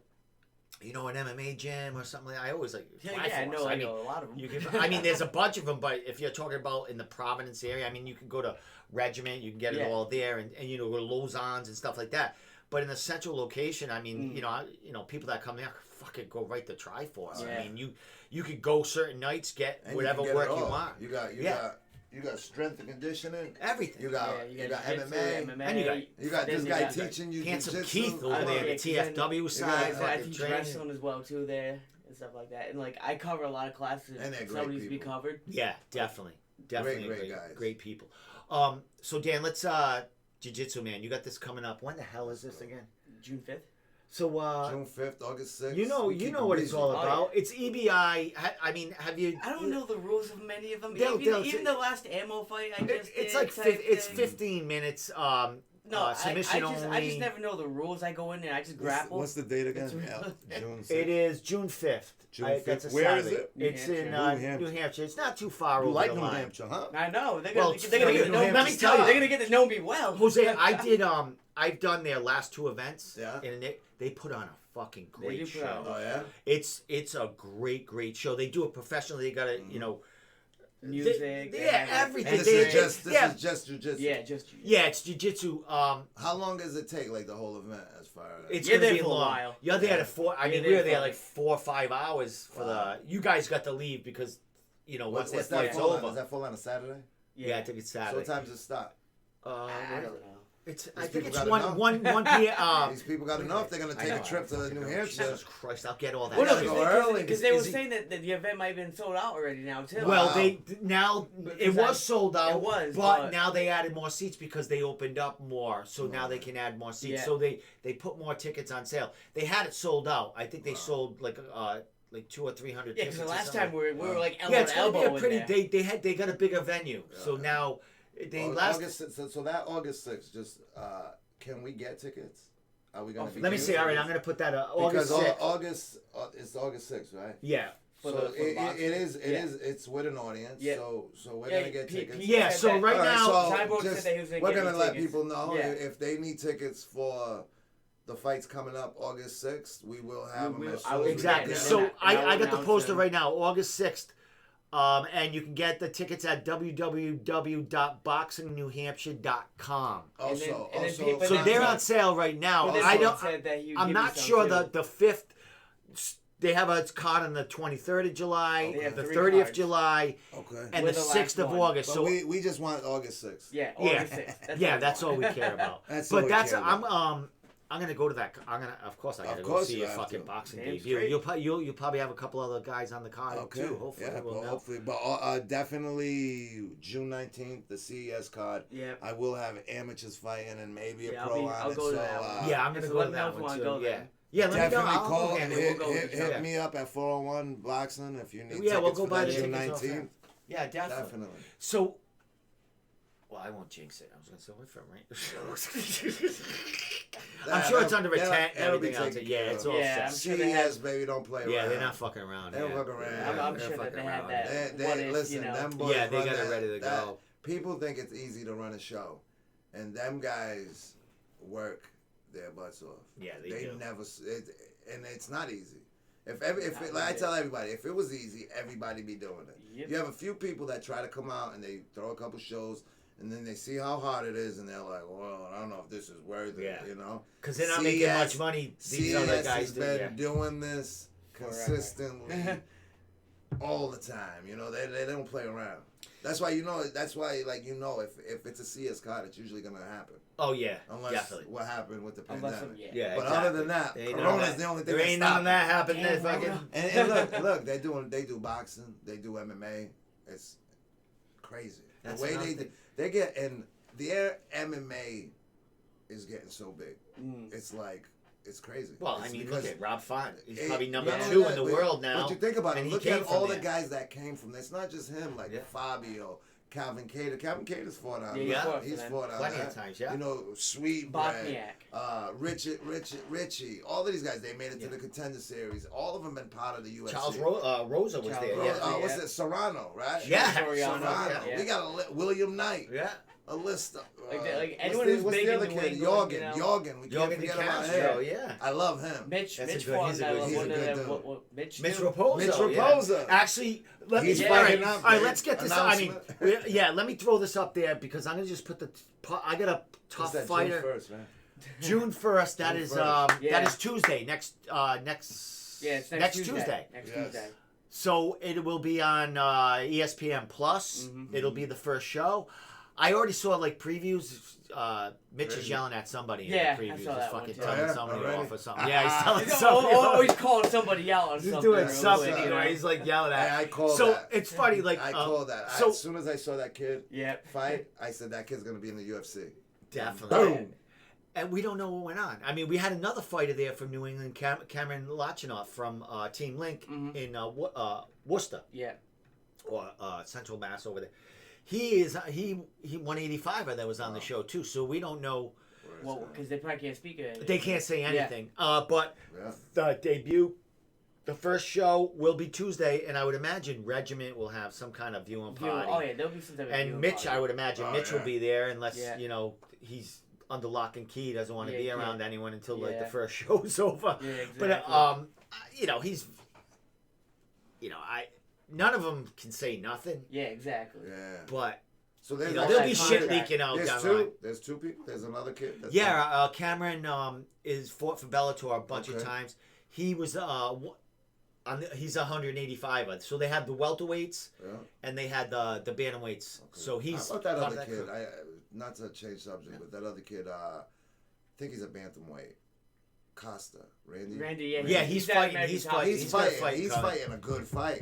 you know, an MMA gym or something like that. I always like, I know a lot of them. You can, I mean, there's a bunch of them, but if you're talking about in the Providence area, I mean, you can go to Regiment, you can get it all there, and you know, go to Lausanne's and stuff like that. But in a central location, I mean, you know, people that come there fucking go right to Triforce. I mean, you could go certain nights, get and whatever work you want. You got strength and conditioning. Everything. You got MMA. And you got this guy teaching you Handsome jiu-jitsu. Keith over there, the TFW side. I teach wrestling as well too there and stuff like that. And like I cover a lot of classes. And they're some great needs to be people. covered. Yeah, definitely Great guys. Great people. So Dan, let's jiu-jitsu, man. You got this coming up. When the hell is this again? June 5th. So June 5th, August 6th. you know what it's all about. It's EBI. I mean, have you? I don't know the rules of many of them. They'll Even the last ammo fight I just it's did. like it's 15 minutes. Submission only. I just never know the rules. I go in there, I just grapple. What's the date again? June 6th. It is June 5th. June 5th. That's a Where Saturday. is it? It's in New Hampshire. It's not too far You over like the New line. Hampshire, huh? I know. They're Well, gonna get to know. Let me tell you, they're gonna get to know me well. Jose, I did. I've done their last 2 events. Yeah. And they put on a fucking great do put on show. Oh yeah. It's a great show. They do it professionally. They got to you know. Music. Everything. And this is just jiu-jitsu. Yeah, just Yeah, it's jiu-jitsu. How long does it take, like the whole event, as far as? It's You're gonna there be for a long. while. You're there to 4. I mean, there we were for there like- like 4 or 5 hours for the. You guys got to leave because, you know, once that fight's over. Is that full on a Saturday? Yeah, I think it's So Saturday. what time does it start? I don't know. I think people it's gotta 1 know. 1 p.m. These people got to know if they're gonna take a trip to New Hampshire. Jesus Christ, I'll get all that. Well, no, shit. go early. Because they were Is he- saying that the event might have been sold out already now too. Well, Wow. they now it was sold out. It was, but now they added more seats because they opened up more. So now they can add more seats. Yeah. So they put more tickets on sale. They had it sold out. I think they sold like 200 or 300 Yeah, tickets. because the or last something. time we were like elbow Yeah, it's to gonna be elbow a in pretty. there. They got a bigger venue. So now they last. So that August 6th, just can we get tickets? Are we gonna? Let me see. All right, I'm gonna put that August because 6th. August it's August 6th, right? Yeah. So it's with an audience. Yeah. So we're gonna get tickets. Yeah. So right All now, so said that he was gonna we're get gonna me let tickets. people know Yeah. if they need tickets for the fights coming up August 6th. We will have them. As soon as we exactly. get So them. I got the announce poster them. right now, August 6th. And you can get the tickets at www.boxingnewhampshire.com. Also, and then also, people- So they're on sale right now. But this I one don't. said that he would I'm give me not some, sure too. the 5th. They have a card on the 23rd of July, They have the 3 30th of cards. July, okay. and With the the 6th last of one. August. But So we just want August 6th. Yeah, yeah, August 6th. that's all we care about. That's all But we that's care about. I'm gonna go to that. Of course, I gotta Of go course see you a have fucking to. boxing Damn debut. straight. You'll probably have a couple other guys on the card too. Hopefully, yeah, we'll know. hopefully. But definitely June 19th, the CES card. Yeah. I will have amateurs fighting and maybe Yeah, a pro I'll on it. go to So that one. Yeah, I'm gonna So go let to me know that if you one wanna too. go Yeah. then. Yeah, let me definitely know. I'll call. go handle it. Hit me up at 401 Boxing if you need Yeah, we'll tickets go for buy that the June tickets off 19th. Yeah, definitely. Definitely. So, well, I won't jinx it. I was gonna say what from right. I'm sure it's under a tent and that'll be everything else. taken Yeah, care it's of. all Yeah, set. I'm sure they have- CES, baby, don't play around. Yeah, they're not fucking around. They don't yeah. fuck around. I'm They're sure that fucking they have around. that. They What if, listen, you know? them boys Yeah, they run got it that- ready to that- go. People think it's easy to run a show, and them guys work their butts off. Yeah, they do. never, and it's not easy. Like I tell everybody, if it was easy, everybody be doing it. Yep. You have a few people that try to come out and they throw a couple shows, and then they see how hard it is, and they're like, "Well, I don't know if this is worth it." Yeah. You know, Because they're not making CS much money. These other guys has do. been Yeah. doing this Forever. consistently all the time. You know, they don't play around. That's why if it's a CS card, it's usually gonna happen. Oh yeah, Unless definitely. what happened with the Unless pandemic. Yeah, But exactly. other than that, There ain't none Corona's of that. the only thing There that's ain't none of that happening. Damn, Fucking. Rona. And look, they do boxing, they do MMA. It's crazy. That's the way another they thing. they get and their MMA is getting so big. Mm. It's like it's crazy. Well, I It's mean, because look at Rob Font. He's it- probably number not 2 only in the that, world now. But you think about and it. he Look came at from all there. the guys that came from. It's not just him. Like Yeah. Fabio, Calvin Cater. Calvin Cater's fought out. Yeah, He's fought out. Plenty of times, yeah. You know, Sweet Bosniak. Richie. All of these guys, they made it to the Contender Series. All of them been part of the UFC. Charles Rosa was there. Yeah. What's it? Serrano, right? Yeah. Serrano. Yeah. We got William Knight. Yeah. A list of like anyone who's big in New England, Jorgen. We can't forget about him. Yeah. I love him. Mitch That's a Mitch good- fought he's a that good- one he's a of good them. dude. Mitch Raposo. Mitch yeah. Raposo. Actually, let me. He's All right, fighting up, all right, man. let's get this. I mean, Announcement. let me throw this up there because I'm gonna just put the. I got a tough What's that, fighter. June 1st, man. June 1st. That June is 1st. Yeah. that is Tuesday. Next. Yeah, it's next Tuesday. Tuesday. Next Yes. Tuesday. So it will be on ESPN Plus. Mhm. It'll be the first show. I already saw like previews. Mitch is Really? yelling at somebody Yeah, in I the previews. saw He's that one fucking too. telling Oh, yeah? somebody Already? off or something. Yeah, he's telling He's somebody off. always calling somebody out on He's something. doing real something. quick, You know, he's like yelling at. I called So that. it's funny. Like I called that. So As soon as I saw that kid Yeah. fight, I said that kid's gonna be in the UFC. definitely. Boom. And we don't know what went on. I mean, we had another fighter there from New England, Cameron Lachinoff from Team Link in Worcester Yeah. or Central Mass over there. He 185er that was on the show too. So we don't know. Well, because they probably can't speak it. They can't say anything. But Yeah. the debut, the first show will be Tuesday, and I would imagine Regiment will have some kind of viewing party. Oh yeah, there'll be some type of And viewing Mitch, party. I would imagine Oh, Mitch will yeah. be there unless Yeah. he's under lock and key, doesn't want to Yeah, be he around can't. anyone until like the Yeah. first show's over. Yeah, exactly. But he's, none of them can say nothing, Yeah, exactly. Yeah. but So there's there'll be that shit contract. leaking out There's down the two. line. There's two people. There's another kid. That's Yeah, Cameron is fought for Bellator a bunch of Okay. times. He was he's 185er. So they had the welterweights Yeah. and they had the bantamweights. Okay. So he's How about that part of other kid? crew. Not to change subject, but that other kid. I think he's a bantamweight. Costa, Randy. Randy, Yeah, he's that fighting. American He's top. fighting. He's got a fighting. fight He's coming. fighting a good fight.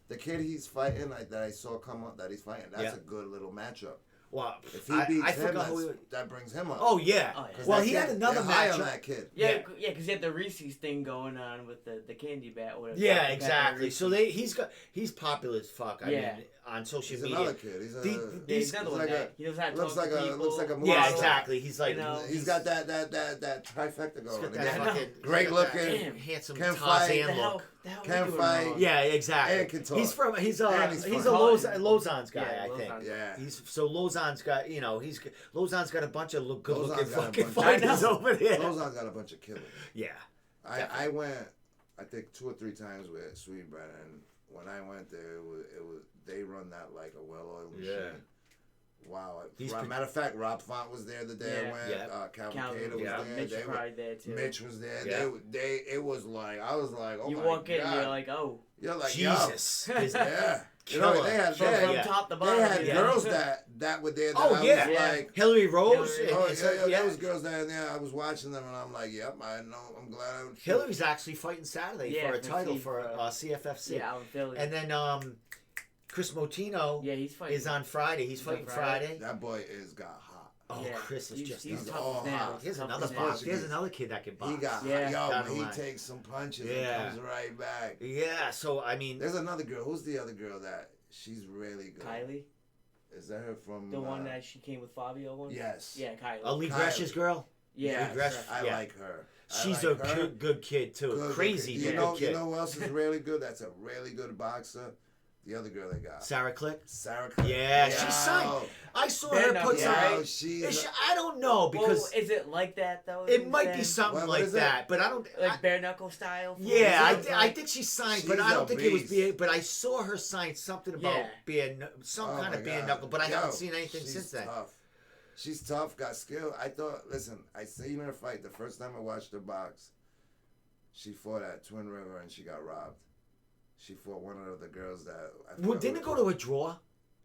The kid he's fighting that I saw come up that he's fighting. That's Yeah. a good little matchup. Well, If he beats I him, forgot who. that brings him up. Oh yeah. Oh, yeah. 'Cause Well, that he had kid- another they're high on matchup. that kid. Yeah, Yeah. yeah, because he had the Reese's thing going on with the candy bat. Whatever. Yeah, The exactly. Reese's. So he's popular as fuck. I Yeah. mean, on social He's media. another kid. He's a. The- Yeah, He's he's another one. like That he knows how to looks talk like to a- people. looks like a Yeah, model. exactly. He's like You know, he's got that trifecta he's going. got Again. that Yeah, fucking Great he's got that looking, handsome can Tarzan fight. The hell- look. the hell we Can doing fight. wrong? Yeah, exactly. And can talk. He's from And he's he's a fun. Lozan's guy, Yeah, I think. Lozan's. Yeah. Lozan's got Lozan's got a bunch of good looking Lozan's got a fucking bunch- fighters I know. over there. Lozan's got a bunch of killers. Yeah. I went, I think 2 or 3 times with Sweetbread, and when I went there, it was they run that like a well-oiled machine. Yeah. Wow. He's Matter of fact, Rob Font was there the day I Yeah. went. Yeah. Calvin Cater was there. Mitch They was were- probably there too. Mitch was there. Yeah. It was like, I was like, oh you my walk in God. and you're like, oh, You're like, Jesus. yo. His- Yeah. You Killer. know, they had, from, they had, Yeah. top to they bottom. had yeah. girls that were there that Oh, I yeah. was Yeah. like, Hillary Rose. Hillary- oh, and- yeah, there was girls down there. I was watching them, and I'm like, yep, I know. I'm glad I was. Hillary's actually fighting Saturday Yeah, for a for title C- for for- CFFC. Yeah, out in Philly. And then Chris Motino yeah, he's fighting. is on Friday. He's He's on fighting Friday. Friday. That boy is got hot. Oh, Yeah, Chris is just he's he's tough all as nails. hot. Here's Tough another as box. nails. There's another kid that can box. He got Yeah. hot. Down Yo, the he line. takes some punches Yeah. and comes right back. Yeah, so I mean, There's another girl. Who's the other girl that she's really good? Kylie, Is that her from the one that she came with Fabio on. Yes. Yeah, Kylie. Ali Kylie. Gresh's girl. Yeah, Lee Gresh- I yeah. like her. I She's like a her. good kid too. Good, Crazy good. good You know, kid. you know who else is really good? That's a really good boxer. The other girl they got. Sarah Click. Sarah Click. Yeah, she's signed. I saw her Fair put enough, some. yeah. Yo, she's Is she- I don't know because well, is it like that though? it might be Then? something What like is it? that, but I don't. like bare knuckle style. Yeah, Is it? I think she's signed, but She's I a don't think it was beast. being. But I saw her sign something about Yeah. being some Oh kind my of being God. knuckle, but I Yo, haven't seen anything she's since then. Tough. She's tough, got skill. I thought, listen, I seen her fight the first time I watched her box. She fought at Twin River and she got robbed. She fought one of the girls that. Well, didn't it go to a draw?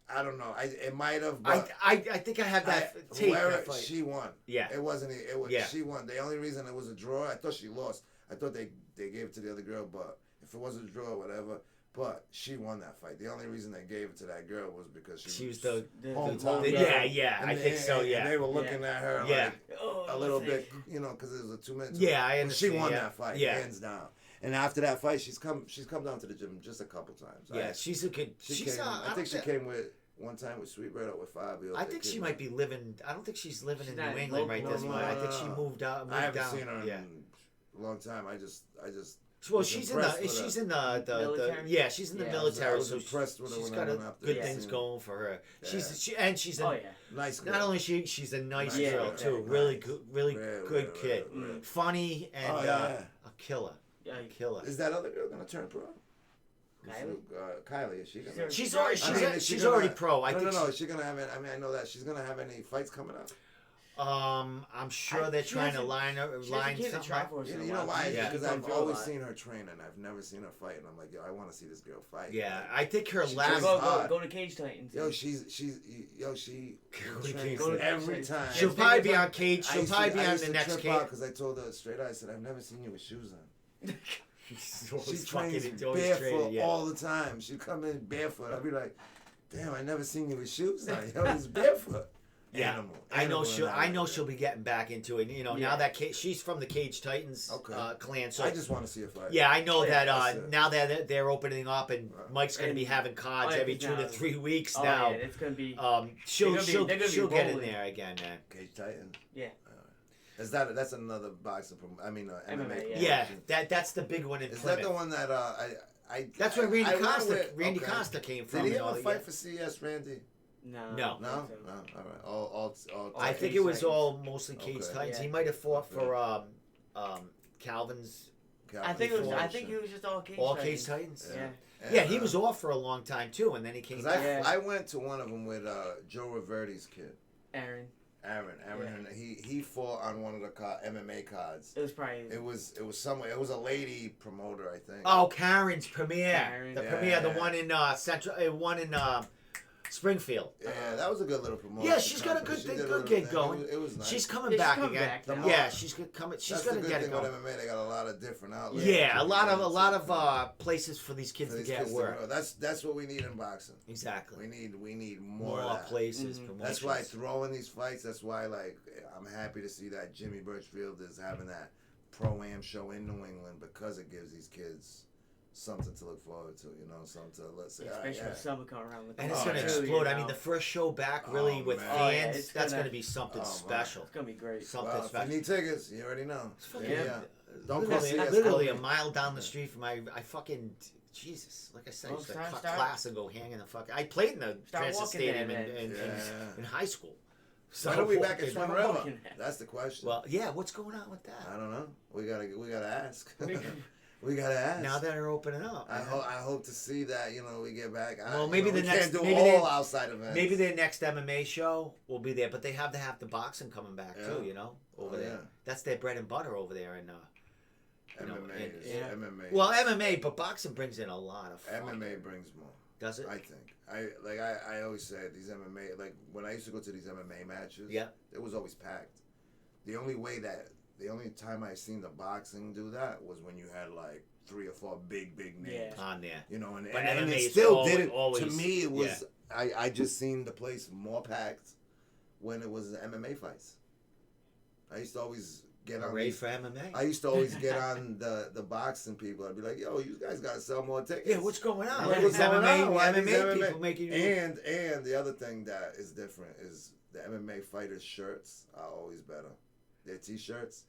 I don't know. It might have. I, But I I think I have that tape. whoever That fight. she won. Yeah. It wasn't. It was. Yeah. She won. The only reason it was a draw, I thought she lost. I thought they gave it to the other girl, but if it was a draw, whatever. But she won that fight. The only reason they gave it to that girl was because She was the. hometown the- girl. Yeah, And I think so. and Yeah. they were looking at her Yeah. like Oh, a little let's bit, see. you know, because it was a 2 minutes. Yeah, I She understand. won yeah. that fight, Yeah. hands down. And after that fight, she's come down to the gym just a couple times. Yeah, she's a good. She She's came, I think she came with one time with Sweetbread or with Fabio. I think she might be living. I don't think she's living She's in not New in England right local this anymore. moment. I think she moved out. I haven't down. seen her in Yeah. a long time. I just. Well, was she's in the impressed with she's her. in the Military? yeah, she's in the Yeah. military. I was so impressed with her she's when I got went up good there. things Yeah. going for her. Yeah. She's a Oh yeah. Nice girl. not only she's a nice Nice girl girl. too. Yeah. Really Nice. good, really good kid. Right. Funny and Oh, yeah. a killer. Yeah. Killer. Is that other girl gonna turn pro? Kylie? Kylie, is she gonna? She's She's already- already I mean, is she she's gonna- already pro. I No, think. no. Is she gonna have? I mean, I know that she's gonna have any fights coming up. I'm sure they're She trying to hasn't- line She line hasn't something try up. for us in a You know while. why? Yeah. Because She's I've going through a always lot. seen her train and I've never seen her fight, and I'm like, yo, I want to see this girl fight. Yeah, I think her She last. trains Go hard. to Cage Titans. Yo, she Go to trains Cage every Titans. time. She'll Yeah, probably it's be like- on cage. She'll probably be on the next cage. because I told her straight out. I said, I've never seen you with shoes on. She's She always trains fucking- always barefoot training, yeah. all the time. She'd come in barefoot. I'd be like, damn, I never seen you with shoes on. Yo, it's barefoot. Yeah, Animal. I know Animal she'll. and I know animal. she'll be getting back into it. You know, now Yeah. that she's from the Cage Titans Okay. clan. So I just want to see a fight. yeah, I know Oh, yeah, that. that's it. Now that they're opening up, and Right. Mike's going to be And- having cards oh, yeah, every 2 to now- 3 weeks Oh now. yeah, it's gonna be. She'll they're gonna be she'll get in rolling. there again, man. Cage Titan. Yeah. Is that's another boxing? MMA. MMA, Yeah, that's the big one in Is Plymouth. that the one that I? That's where Randy I went Costa with- Randy okay. Costa came from. Did he and all ever that, fight yeah. for CS, Randy? No. No. No, I no. don't think so. All right. All I think Cage it was Titans. all mostly Cage Okay. Titans. Yeah. He might have fought Okay. for Calvin's I think it was. I Calvin think he was just all Cage all Titans. Cage Titans. Yeah. Yeah, he was off for a long time too, and then he came. Because back. Yeah. I went to one of them with Joe Riverti's kid, Aaron. Aaron. And he fought on one of the MMA cards. It was probably. It was somewhere. It was a lady promoter, I think. Oh, Karen's premiere. Karen. The Yeah, premiere, the yeah. one in one in Springfield. Yeah, that was a good little promotion. Yeah, she's got a good She did a good little gig thing. going. It was nice. She's coming Yeah, she's back coming again. back now. Yeah, she's coming. She's That's gonna the good get it thing with going. MMA. They got a lot of different outlets. Yeah, a lot of For places for these kids to these get kids to work. grow. That's what we need in boxing. Exactly. We need more More of that. places. Mhm. Promotions. That's why throwing these fights. That's why I'm happy to see that Jimmy Birchfield is having that pro-am show in New England because it gives these kids something to look forward to. You know, something to let's say. Especially yeah. with summer coming around. And it's Oh, gonna yeah. explode. I You mean, know. the first show back really Oh, with man. Oh, yeah, fans. it's That's gonna- gonna be something Oh, man. special. It's gonna be great. Something Well, if you special. need tickets, you already know. It's fucking, Yeah. Don't go literally, see us. literally Call a me. mile down the street from I fucking Jesus. Like I said, I Well, used to start- cut start- class and go hang in the fuck. I played in the Start Transit walking Stadium there, in Yeah. in high school. So When are we back at fucking- Twin Start River? walking. That's the question. Well, yeah. What's going on with that? I don't know. We gotta ask. We gotta ask. Now that they're opening up, I man. hope to see that we get back. Well, maybe we the next- can't do maybe all they- outside events. Maybe their next MMA show will be there, but they have to have the boxing coming back too. Yeah. You know, over Oh, there. yeah. That's their bread and butter over there. And you know, MMA is Yeah. MMA. well, MMA, but boxing brings in a lot of fun. MMA brings more. Does it? I think. I always say these MMA, like when I used to go to these MMA matches, Yeah. it was always packed. The only time I seen the boxing do that was when you had like 3 or 4 big names. Yeah. On there. You know, and But and MMA it is still always- did it. always- To me, it was I just seen the place more packed when it was MMA fights. I used to always get on Hooray these, for MMA. I used to always get on the boxing people. I'd be like, "Yo, you guys gotta sell more tickets." Yeah, what's going on? What's These going on? Why these MMA MMA people making And the other thing that is different is the MMA fighters' shirts are always better. Their T-shirts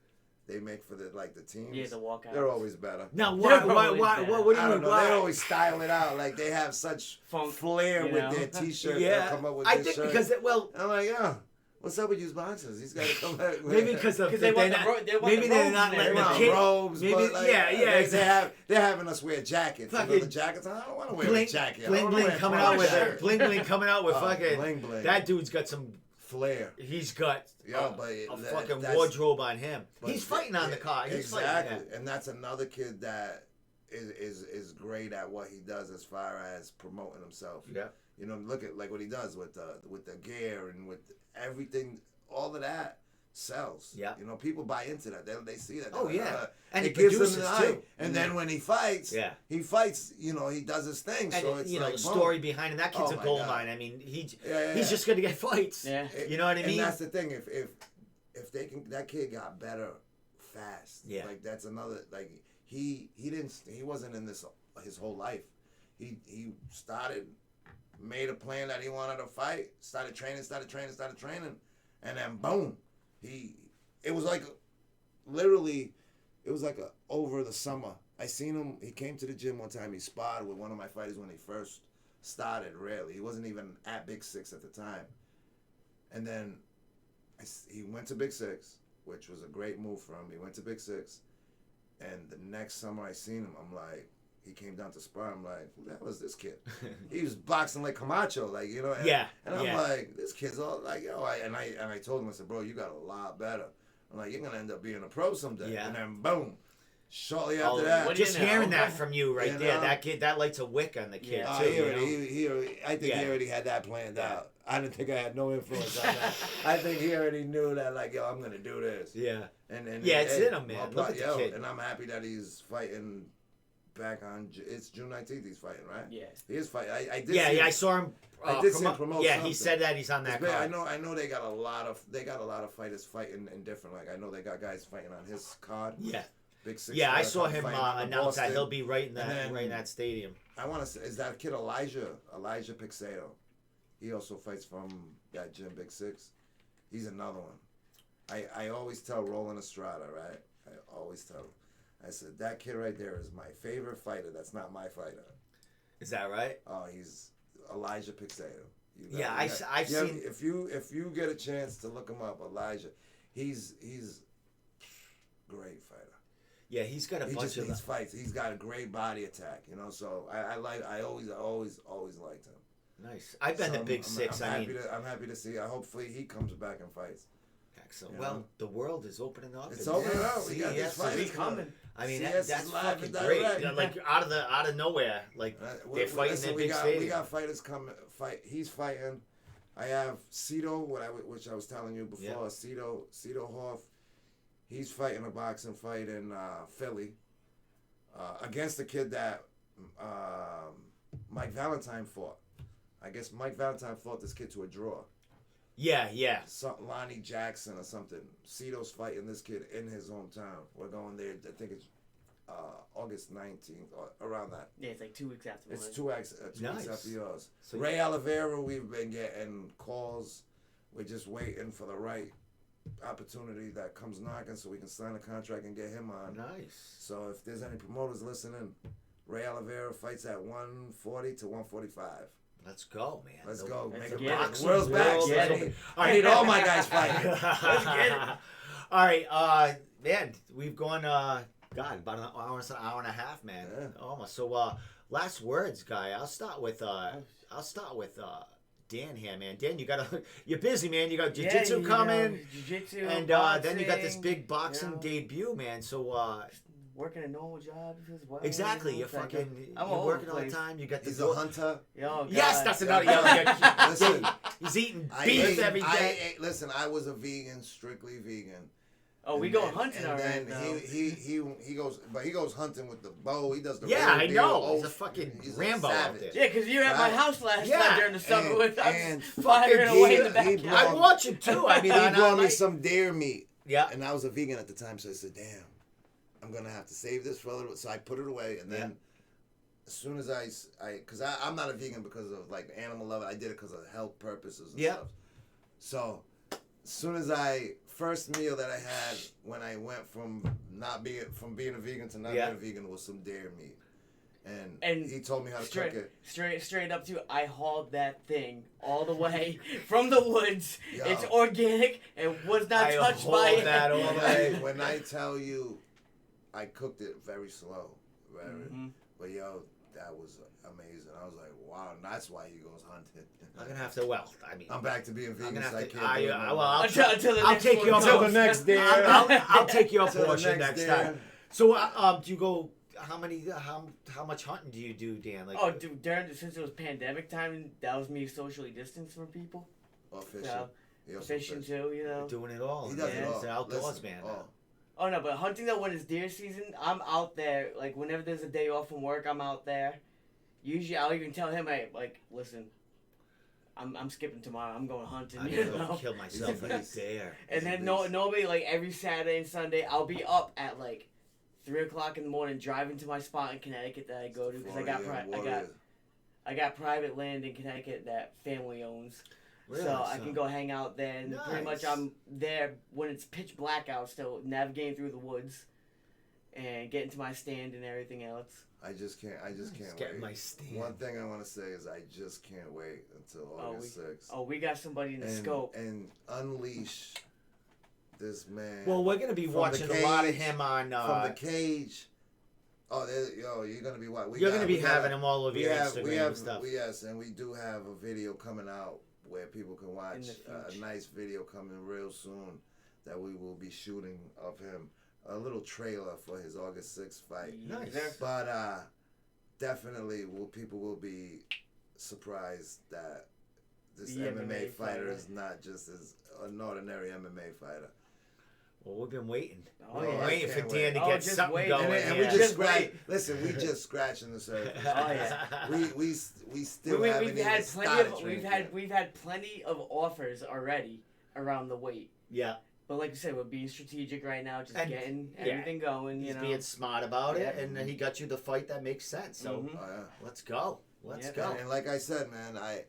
they make for the teams. Yeah, the walkout. They're always better. Now, They're why, always what bad. do you I don't mean? know. Why? They always style it out like they have such Funk, flair you with know? their T-shirts. Yeah, They'll come up with I this think shirt. because well, I'm like, yeah. What's up with you boxers? These guys come back. maybe because of Because they want they're the not- they want maybe the they're robes not and letting They the want everything. kid. robes, maybe- but yeah, exactly. they're having us wear jackets. You know, Fucking the jackets. I don't want to wear Bling, a jacket. I bling, wanna bling wear a coming polo out with shirt. it. Bling, bling coming out with Oh, fucking. bling, bling. That dude's got some. Flair. He's got Yeah, but a that- fucking that's- wardrobe on him. But He's fighting on the car. He's exactly, fighting. and that's another kid that is great at what he does as far as promoting himself. Yeah. You know, look at what he does with the gear and with everything. All of that sells. Yeah. You know, people buy into that. They see that. Oh, They're like, yeah. And it he gives them produces, the hype. too. And then when he fights, Yeah. he fights. You know, he does his thing. And so it's you know like, the boom. story behind him. That kid's Oh a my gold God. mine. I mean, Yeah, he's yeah. just gonna get fights. Yeah. You know what I mean? And that's the thing. If they can, that kid got better fast. Yeah. Like that's another. Like he wasn't in this his whole life. He started made a plan that he wanted to fight. Started training, and then boom, it was like literally, it was like over the summer. I seen him. He came to the gym one time. He sparred with one of my fighters when he first started. Really, he wasn't even at Big Six at the time. And then he went to Big Six, which was a great move for him. He went to Big Six, and the next summer I seen him, I'm like, he came down to spar. I'm like, who the hell is this kid? He was boxing like Camacho, like, you know. And, and I'm like, this kid's all like, yo. And I told him, I said, bro, you got a lot better. I'm like, you're gonna end up being a pro someday. And then boom. Shortly after that, just hearing that from you right there, that kid, that lights a wick on the kid too. I think he already had that planned out. I didn't think I had no influence on that. I think he already knew that, like, yo, I'm gonna do this. Yeah. And it's in him, man. Look at the kid. And I'm happy that he's fighting back on. It's June 19th. He's fighting, right? Yeah. He is fighting. I did. Yeah, I saw him. I did see him promote. Yeah, something. he said that he's on that card. I know they got a lot of fighters fighting in different. Like, I know they got guys fighting on his card. Yeah. Big Six. Yeah, I saw him announce that he'll be right in that stadium. I want to say, is that kid Elijah Pixedo? He also fights from that gym, Big Six. He's another one. I always tell Roland Estrada, right? I always tell him. I said, that kid right there is my favorite fighter. That's not my fighter. Is that right? Oh, he's Elijah Pixedo. I've seen. If you get a chance to look him up, Elijah, he's great fighter. Yeah, he's got a bunch of these fights. He's got a great body attack, you know. So I always liked him. Nice. I've been to Big Six. I'm happy to see. Hopefully he comes back and fights. Excellent. Well, the world is opening up. It's opening up. We got these fighters coming. I mean, that's fucking great. Like out of nowhere, like they're fighting in big stadium. We got fighters coming. He's fighting. I have Cito, which I was telling you before. Cito Hoff. He's fighting a boxing fight in Philly against the kid that Mike Valentine fought. I guess Mike Valentine fought this kid to a draw. Yeah. Lonnie Jackson or something. Cito's fighting this kid in his hometown. We're going there. I think it's August 19th or around that. Yeah, it's like 2 weeks after. It's 2 weeks after yours. So Ray Oliveira, we've been getting calls. We're just waiting for the right opportunity that comes knocking so we can sign a contract and get him on. Nice. So if there's any promoters listening, Ray Oliveira fights at 140 to 145. Let's go, man. Let's go. Make get it it. back. The world's back. I need all my guys fighting. Let's get it. All right, man. We've gone, about an hour and a half, man. Yeah. Almost. So, last words, guy. I'll start with Dan here, man. Dan, you're busy, man. You got jiu-jitsu coming. Jiu-jitsu, and boxing, then you got this big boxing debut, man. So, working a normal job as well. exactly. You're working all the time. You got this. He's a hunter. Yes, that's another. Listen, he's eating beef every day. Listen, I was a vegan, strictly vegan. Oh, we go hunting already. And then he goes hunting with the bow. He does the I know. deal. He's a fucking Rambo out there. Yeah, because you were at my house last time during the summer with us and firing away in the backyard. I watch him too. I mean, he brought me some deer meat. Yeah. And I was a vegan at the time, so I said, "Damn, I'm gonna have to save this for a little bit." So I put it away, and then as soon as because I'm not a vegan because of like animal love. I did it because of health purposes and stuff. So as soon as first meal that I had when I went from being a vegan to not being a vegan was some deer meat, and he told me how to cook it. Straight up to you, I hauled that thing all the way from the woods. Yo. It's organic and was not touched by it. That all day. When I tell you, I cooked it very slow, but yo, that was amazing. I was like, wow, and that's why he goes hunting. I'm gonna have to. I'm back to being vegan. I'm gonna have so to. I'll take you until the next day. I'll take your portion next day. time. So, do you go? How much hunting do you do, Dan? Like, dude, since it was pandemic time, that was me socially distanced from people. Or fishing. So, fishing too, you know. Doing it all. He does it all. He's an outdoors man. Oh no, but hunting though, when it's deer season, I'm out there. Like whenever there's a day off from work, I'm out there. Usually, I'll even tell him, "Hey, like, listen, I'm skipping tomorrow. I'm going hunting." I'm gonna kill myself like a deer. And then nobody like every Saturday and Sunday, I'll be up at like 3 o'clock in the morning, driving to my spot in Connecticut that I go to because I I got private land in Connecticut that family owns. Really? So I can go hang out there, and pretty much Nice. I'm there when it's pitch black out still, navigating through the woods, and getting to my stand and everything else. I just can't Get wait. my stand. One thing I want to say is I just can't wait until August 6th. Oh, we got somebody in the scope. And unleash this man. Well, we're gonna be From watching the a lot of cage, him on. from the cage. Oh, you're gonna be what? You're gonna be having him all over your Instagram and stuff. Yes, and we do have a video coming out where people can watch a nice video coming real soon that we will be shooting of him. A little trailer for his August 6th fight. Nice. But definitely, people will be surprised that this The MMA fighter fighter is not just as an ordinary MMA fighter. Well, we've been waiting. Oh, We're yeah. waiting for Can't Dan to wait. get Oh, just something wait. going. And here. we just wait. listen. We just scratching the surface. Oh yeah. we still haven't We've even had started plenty of training yet. we've had plenty of offers already around the weight. Yeah. But like you said, we're being strategic right now, just And- getting yeah. everything going. He's You know. being smart about it, Yeah. and he got you the fight that makes sense. So Mhm. Oh, yeah. let's go. Let's Yep. go. And like I said, man, I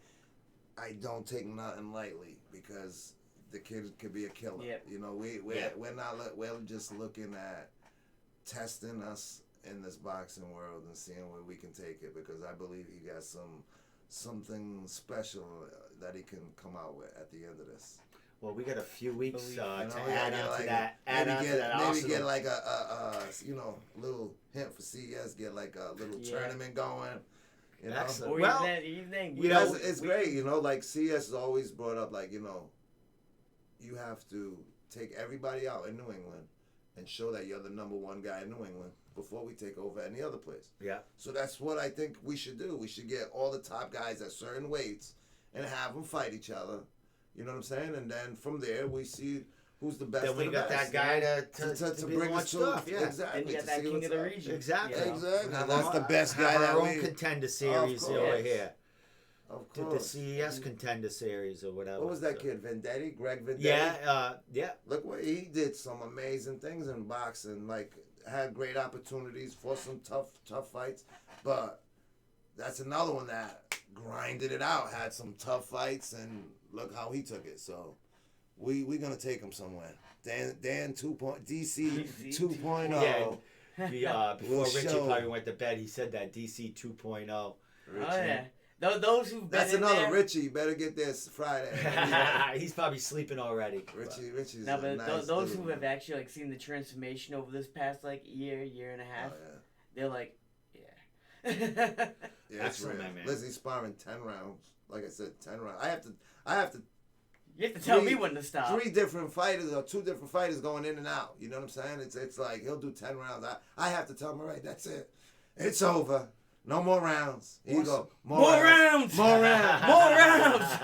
don't take nothing lightly because the kid could be a killer. Yep. You know, we're just looking at testing us in this boxing world and seeing where we can take it because I believe he got something special that he can come out with at the end of this. Well, we got a few weeks Believe. to You know, add get on like to that. Add on to that maybe arsenal. get like a little hint for CES. Get like a little tournament going. You know, Excellent. Or Well, even evening. you know, it's great. You know, like CS has always brought up like you have to take everybody out in New England and show that you're the number one guy in New England before we take over any other place. Yeah. So that's what I think we should do. We should get all the top guys at certain weights and have them fight each other. You know what I'm saying? And then from there we see who's the best. Then we of the got best. that guy to be bring us launched to off. Yeah. exactly. And you got to that see king what's of the up. region. Exactly. You know? Exactly. Have That's our- the best guy have that our we. own contender series course. over here. Of Did the course. CES contender series or whatever. What was that So- kid? Vendetti? Greg Vendetti? Yeah. Look what he did. Some amazing things in boxing. Like had great opportunities for some tough fights. But that's another one that grinded it out. Had some tough fights and look how he took it. So we gonna take him somewhere. Dan DC 2.0. Yeah. Before We'll Richie show. probably went to bed, he said that DC 2.0. Richie. Oh yeah. Those who've been That's in another there, Richie. You better get this Friday. He's probably sleeping already. Richie's No, a but nice those dude, who have man. actually like seen the transformation over this past like year and a half, Oh, they're like, yeah. yeah. Yeah, it's Excellent, real. man. Lizzie's sparring 10 rounds. Like I said, 10 rounds. I have to. You have to tell Three- me when to stop. 3 different fighters or 2 different fighters going in and out. You know what I'm saying? It's like he'll do 10 rounds. I have to tell him, all right, that's it. It's over. No more rounds. Here you go. More rounds! More rounds. More rounds!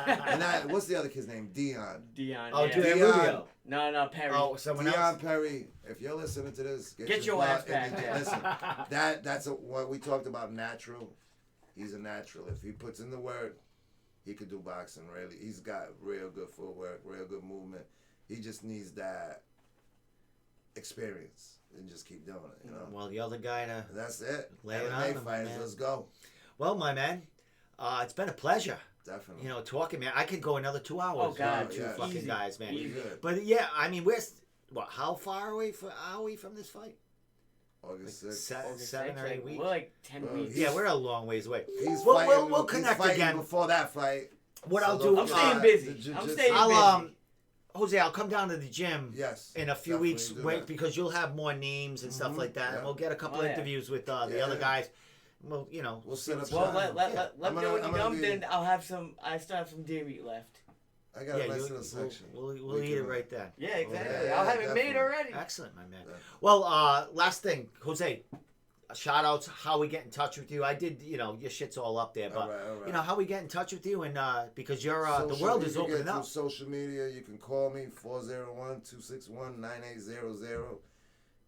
And what's the other kid's name? Dion. Dion. Oh, yeah. Dion Dion. Rubio. No, Perry. Oh, someone Dion else? Perry, if you're listening to this, Get your ass back there. Listen, that's what we talked about. Natural. He's a natural. If he puts in the work, he could do boxing. Really, he's got real good footwork, real good movement. He just needs that experience and just keep doing it. You know. Well, the other guy to... That's it. Lay it on MMA him, fighters, man. let's go. Well, my man, it's been a pleasure. Definitely. You know, talking, man. I could go another 2 hours. Oh, God, with you yeah. fucking Easy. guys, man. Easy. Good. But yeah, I mean, how far away are we from this fight? August Like 6th. August 7 or 6th, 8 weeks? We're like 10 Bro, weeks. Yeah, we're a long ways away. He's We'll fighting. we'll he's connect fighting again. before that fight. What So I'll don't do, I'm forget staying the busy. I'm jiu-jitsu. staying I'll busy. Jose, I'll come down to the gym Yes. in a few definitely weeks, do wait, that. because you'll have more names and stuff Mhm, like that, yeah. and we'll get a couple Oh, yeah. interviews with the Yeah. other guys. Well, you know, We'll set up Well, shop. let Yeah. me know when you I'm gonna come, be- then I'll have some. I still have some deer meat left. I got a nice you'll- little section. we'll We eat it can- right then. Yeah, exactly. Yeah, I'll have it definitely. made already. Excellent, my man. Yeah. Well, last thing, Jose, shout outs, how we get in touch with you. I did, your shit's all up there, but All right. how we get in touch with you, and because you're the Social- world you is can opening get through up. social media. You can call me 401-261-9800.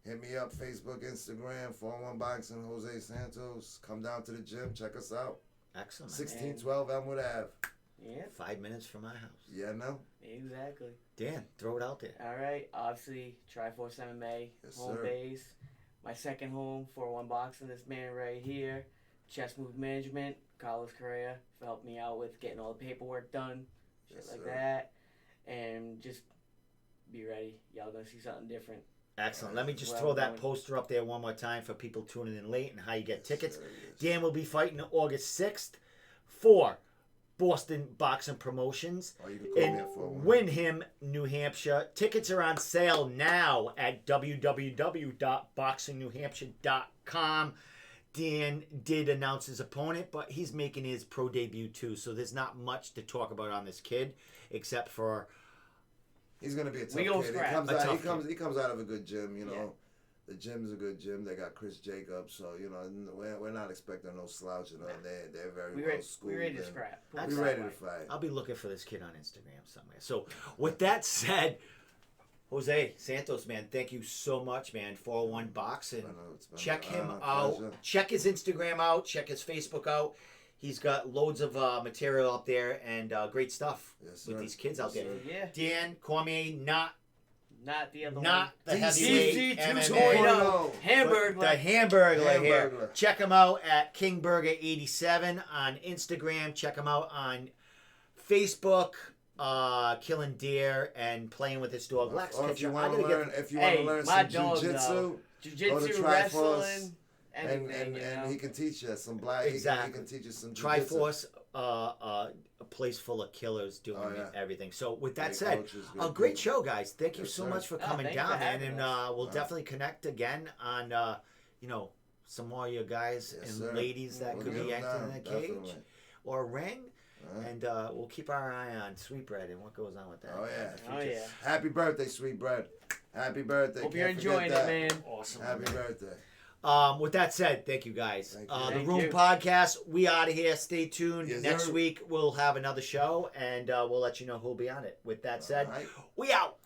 Hit me up, Facebook, Instagram, 41 Boxing, Jose Santos. Come down to the gym, check us out. Excellent, man. 1612 Elmwood Ave. Yeah, 5 minutes from my house. Yeah, no? exactly. Dan, throw it out there. All right. Obviously, Triforce MMA, Yes, home sir. base. My second home, 401 Boxing. This man right here, Chess Move Management. Carlos Correa for helping me out with getting all the paperwork done, shit Yes, like sir. that, and just be ready. Y'all gonna see something different. Excellent. Let me just Well throw that done. poster up there one more time for people tuning in late and how you get tickets. Sir, yes. Dan will be fighting August 6th for Boston Boxing Promotions Or you can call me in at 411. Windham, New Hampshire. Tickets are on sale now at www.boxingnewhampshire.com. Dan did announce his opponent, but he's making his pro debut too, so there's not much to talk about on this kid except for He's gonna be a tough We gonna kid. scrap. A tough He comes out of a good gym. You know, Yeah. the gym's a good gym. They got Chris Jacobs, so you know we're not expecting no slouch. You know, they're very We well ready, schooled. we ready to and scrap. We Excellent. ready to fight. I'll be looking for this kid on Instagram somewhere. So, with that said, Jose Santos, man, thank you so much, man. 401 Boxing. I know, it's been Check an him honor, out. pleasure. Check his Instagram out. Check his Facebook out. He's got loads of material up there and great stuff Yes, with sir. these kids out Yes, there. sir. Yeah, Dan Cormier, not not the other the one. heavyweight DC MMA, 2.0. but Hamburger. the Hamburglar here. Hamburglar. Check him out at KingBurger87 on Instagram. Check him out on Facebook. Killing deer and playing with his dog Lex. Or if Catch you up. want to learn, if you want Hey, to learn my some dog, jiu-jitsu, though. go to Jiu-jitsu, Triforce, wrestling, everything, and you know? and he can teach you some black. Exactly. He can teach you some jiu-jitsu. Triforce, a place full of killers doing Oh, yeah. everything. So with that Great said, coaches, a good great people. show, guys. Thank you Yes, so sir. much for Oh, coming thank you down, for man. having And us. we'll Wow. definitely connect again on, some more of your guys Yes, and sir. ladies that We'll could get be them acting in down, a cage definitely. or a ring. All right. And we'll keep our eye on Sweetbread and what goes on with that. Oh, yeah. Oh, yeah. Happy birthday, sweet bread. Happy birthday. Hope Can't you're enjoying forget it, that. man. Awesome. Happy man. birthday. With that said, thank you guys. Thank you. The Thank Room you. Podcast, we out of here. Stay tuned. Yes, Next sir. week, we'll have another show, and we'll let you know who'll be on it. With that said, All right. we out.